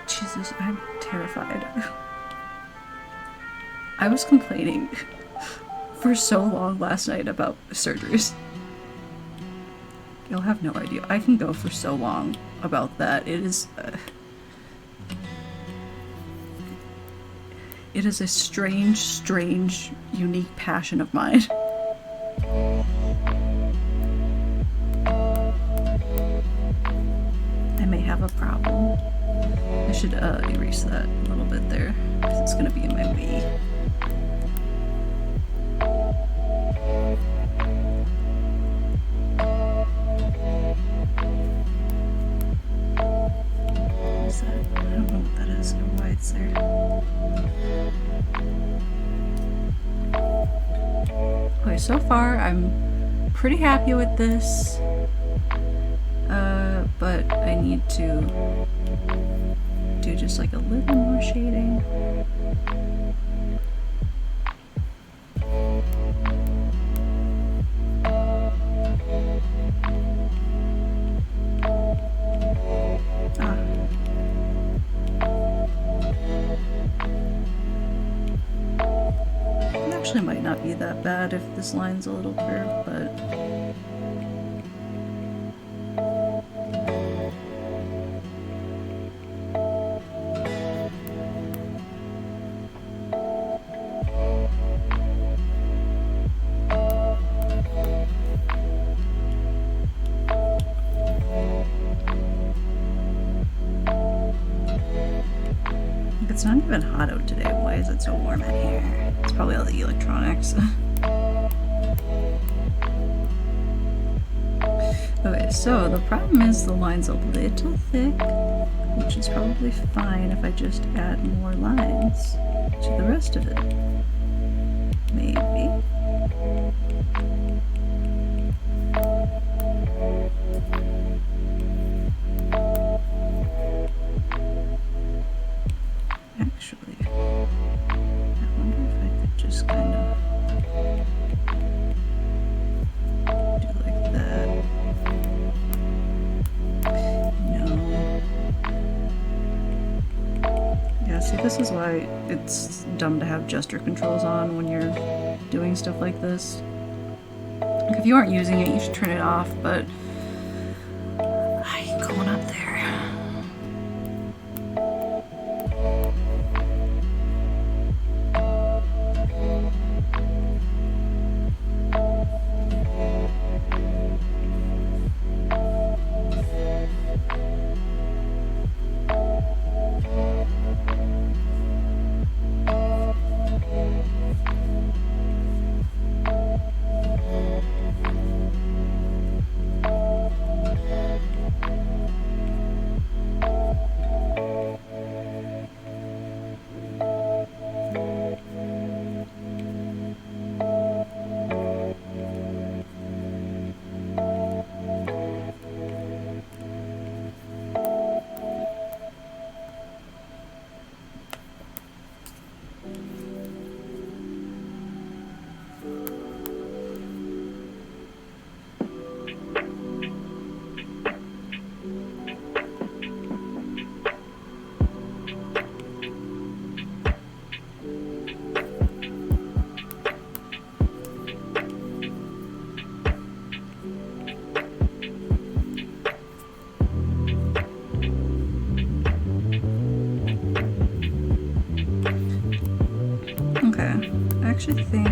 Jesus, I'm terrified. I was complaining for so long last night about surgeries. You'll have no idea. I can go for so long about that. It is a strange, unique passion of mine. I may have a problem. I should erase that a little bit there, because it's gonna be in my way. Okay, so far I'm pretty happy with this, but I need to do just like a little more shading. Actually might not be that bad if this line's a little curved, but it's not even hot out today. Why is it so warm in here? It's probably all the electronics. Okay, so the problem is the line's a little thick, which is probably fine if I just add more lines to the rest of it. Maybe. Actually, I wonder if I could just kind of do like that. This is why it's dumb to have gesture controls on when you're doing stuff like this. If you aren't using it, you should turn it off, but I ain't going up there. I actually think I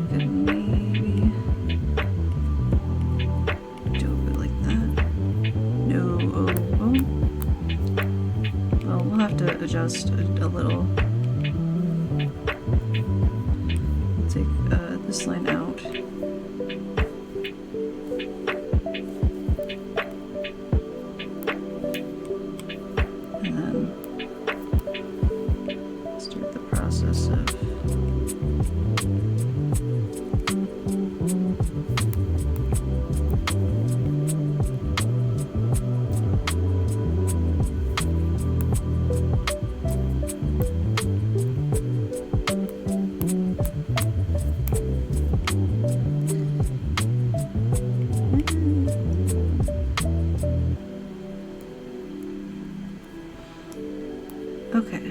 could maybe do a bit like that. No, oh. Well, we'll have to adjust a little. Take this line out. And then start the process of okay.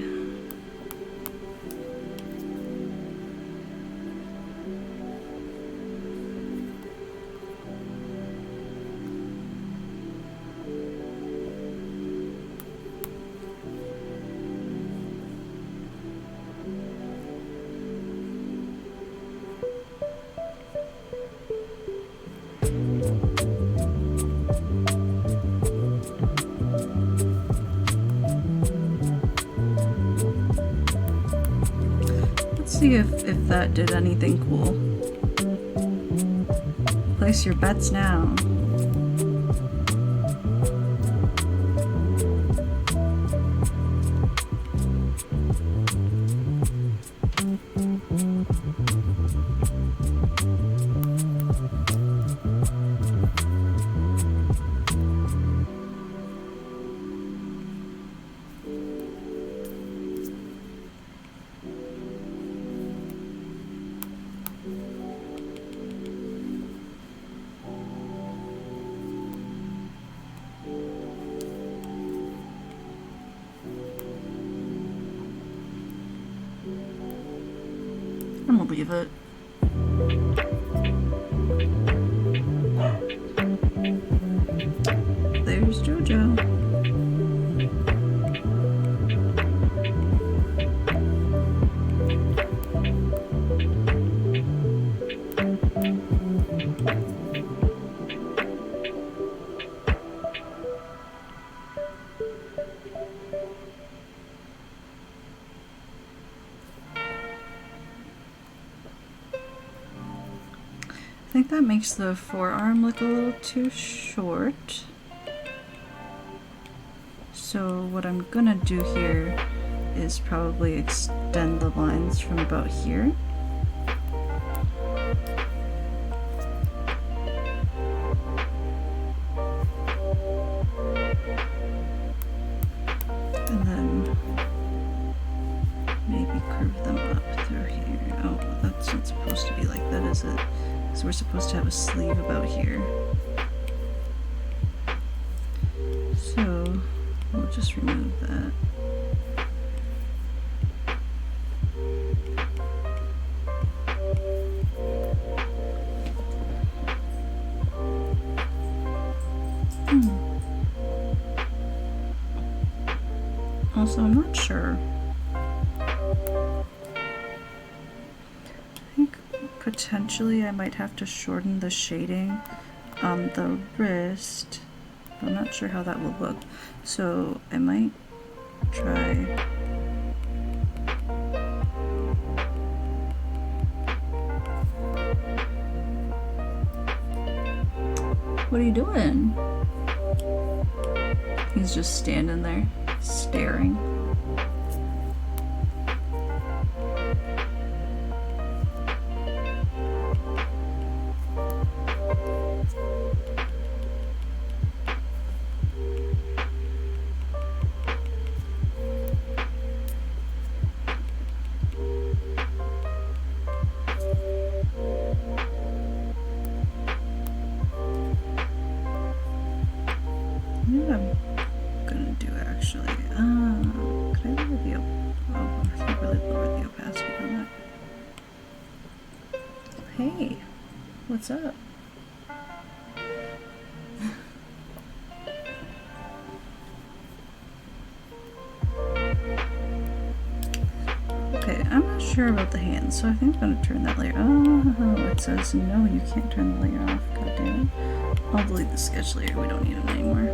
See if that did anything cool. Place your bets now. I'm gonna leave it. There's JoJo. I think that makes the forearm look a little too short. So what I'm gonna do here is probably extend the lines from about here. And then maybe curve them up through here. Oh, that's not supposed to be like that, is it? So we're supposed to have a sleeve about here. So we'll just remove that. So I'm not sure. I think potentially I might have to shorten the shading on the wrist. I'm not sure how that will look. So I might try. What are you doing? He's just standing there, staring. What I'm gonna do actually, could I lower the I can't really lower the opacity on that. Hey, what's up? Okay, I'm not sure about the hands, so I think I'm gonna turn that layer. Oh, it says no, you can't turn the layer off. God damn it. I'll delete the sketch layer. We don't need it anymore.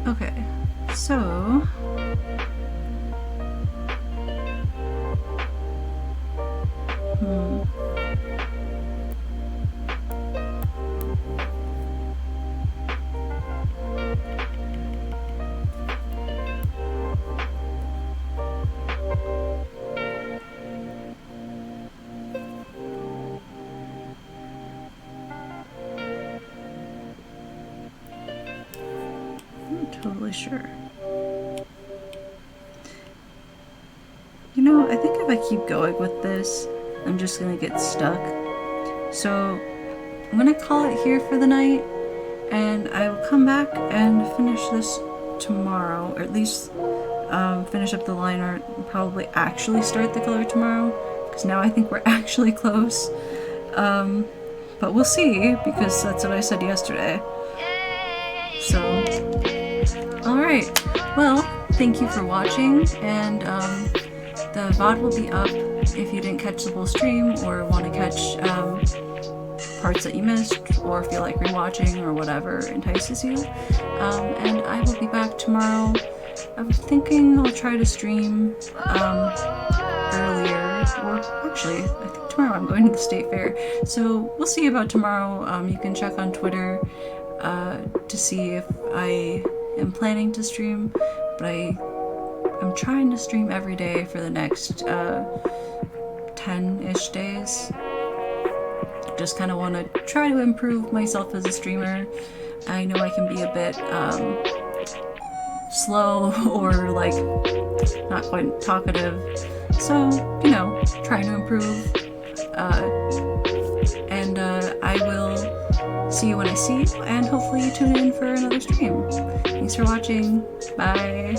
Okay, so I'm not totally sure. You know, I think if I keep going with this, I'm just gonna get stuck. So I'm gonna call it here for the night, and I will come back and finish this tomorrow, or at least finish up the line art and probably actually start the color tomorrow, because now I think we're actually close. But we'll see, because that's what I said yesterday. So, alright, well, thank you for watching, and the VOD will be up if you didn't catch the whole stream or want to catch parts that you missed or feel like rewatching or whatever entices you. And I will be back tomorrow. I'm thinking I'll try to stream earlier, or actually, I think tomorrow I'm going to the state fair. So we'll see about tomorrow. You can check on Twitter to see if I am planning to stream, but I'm trying to stream every day for the next 10-ish days. Just kind of want to try to improve myself as a streamer. I know I can be a bit slow or like not quite talkative, so you know, trying to improve. And I will see you when I see you, and hopefully you tune in for another stream. Thanks for watching. Bye.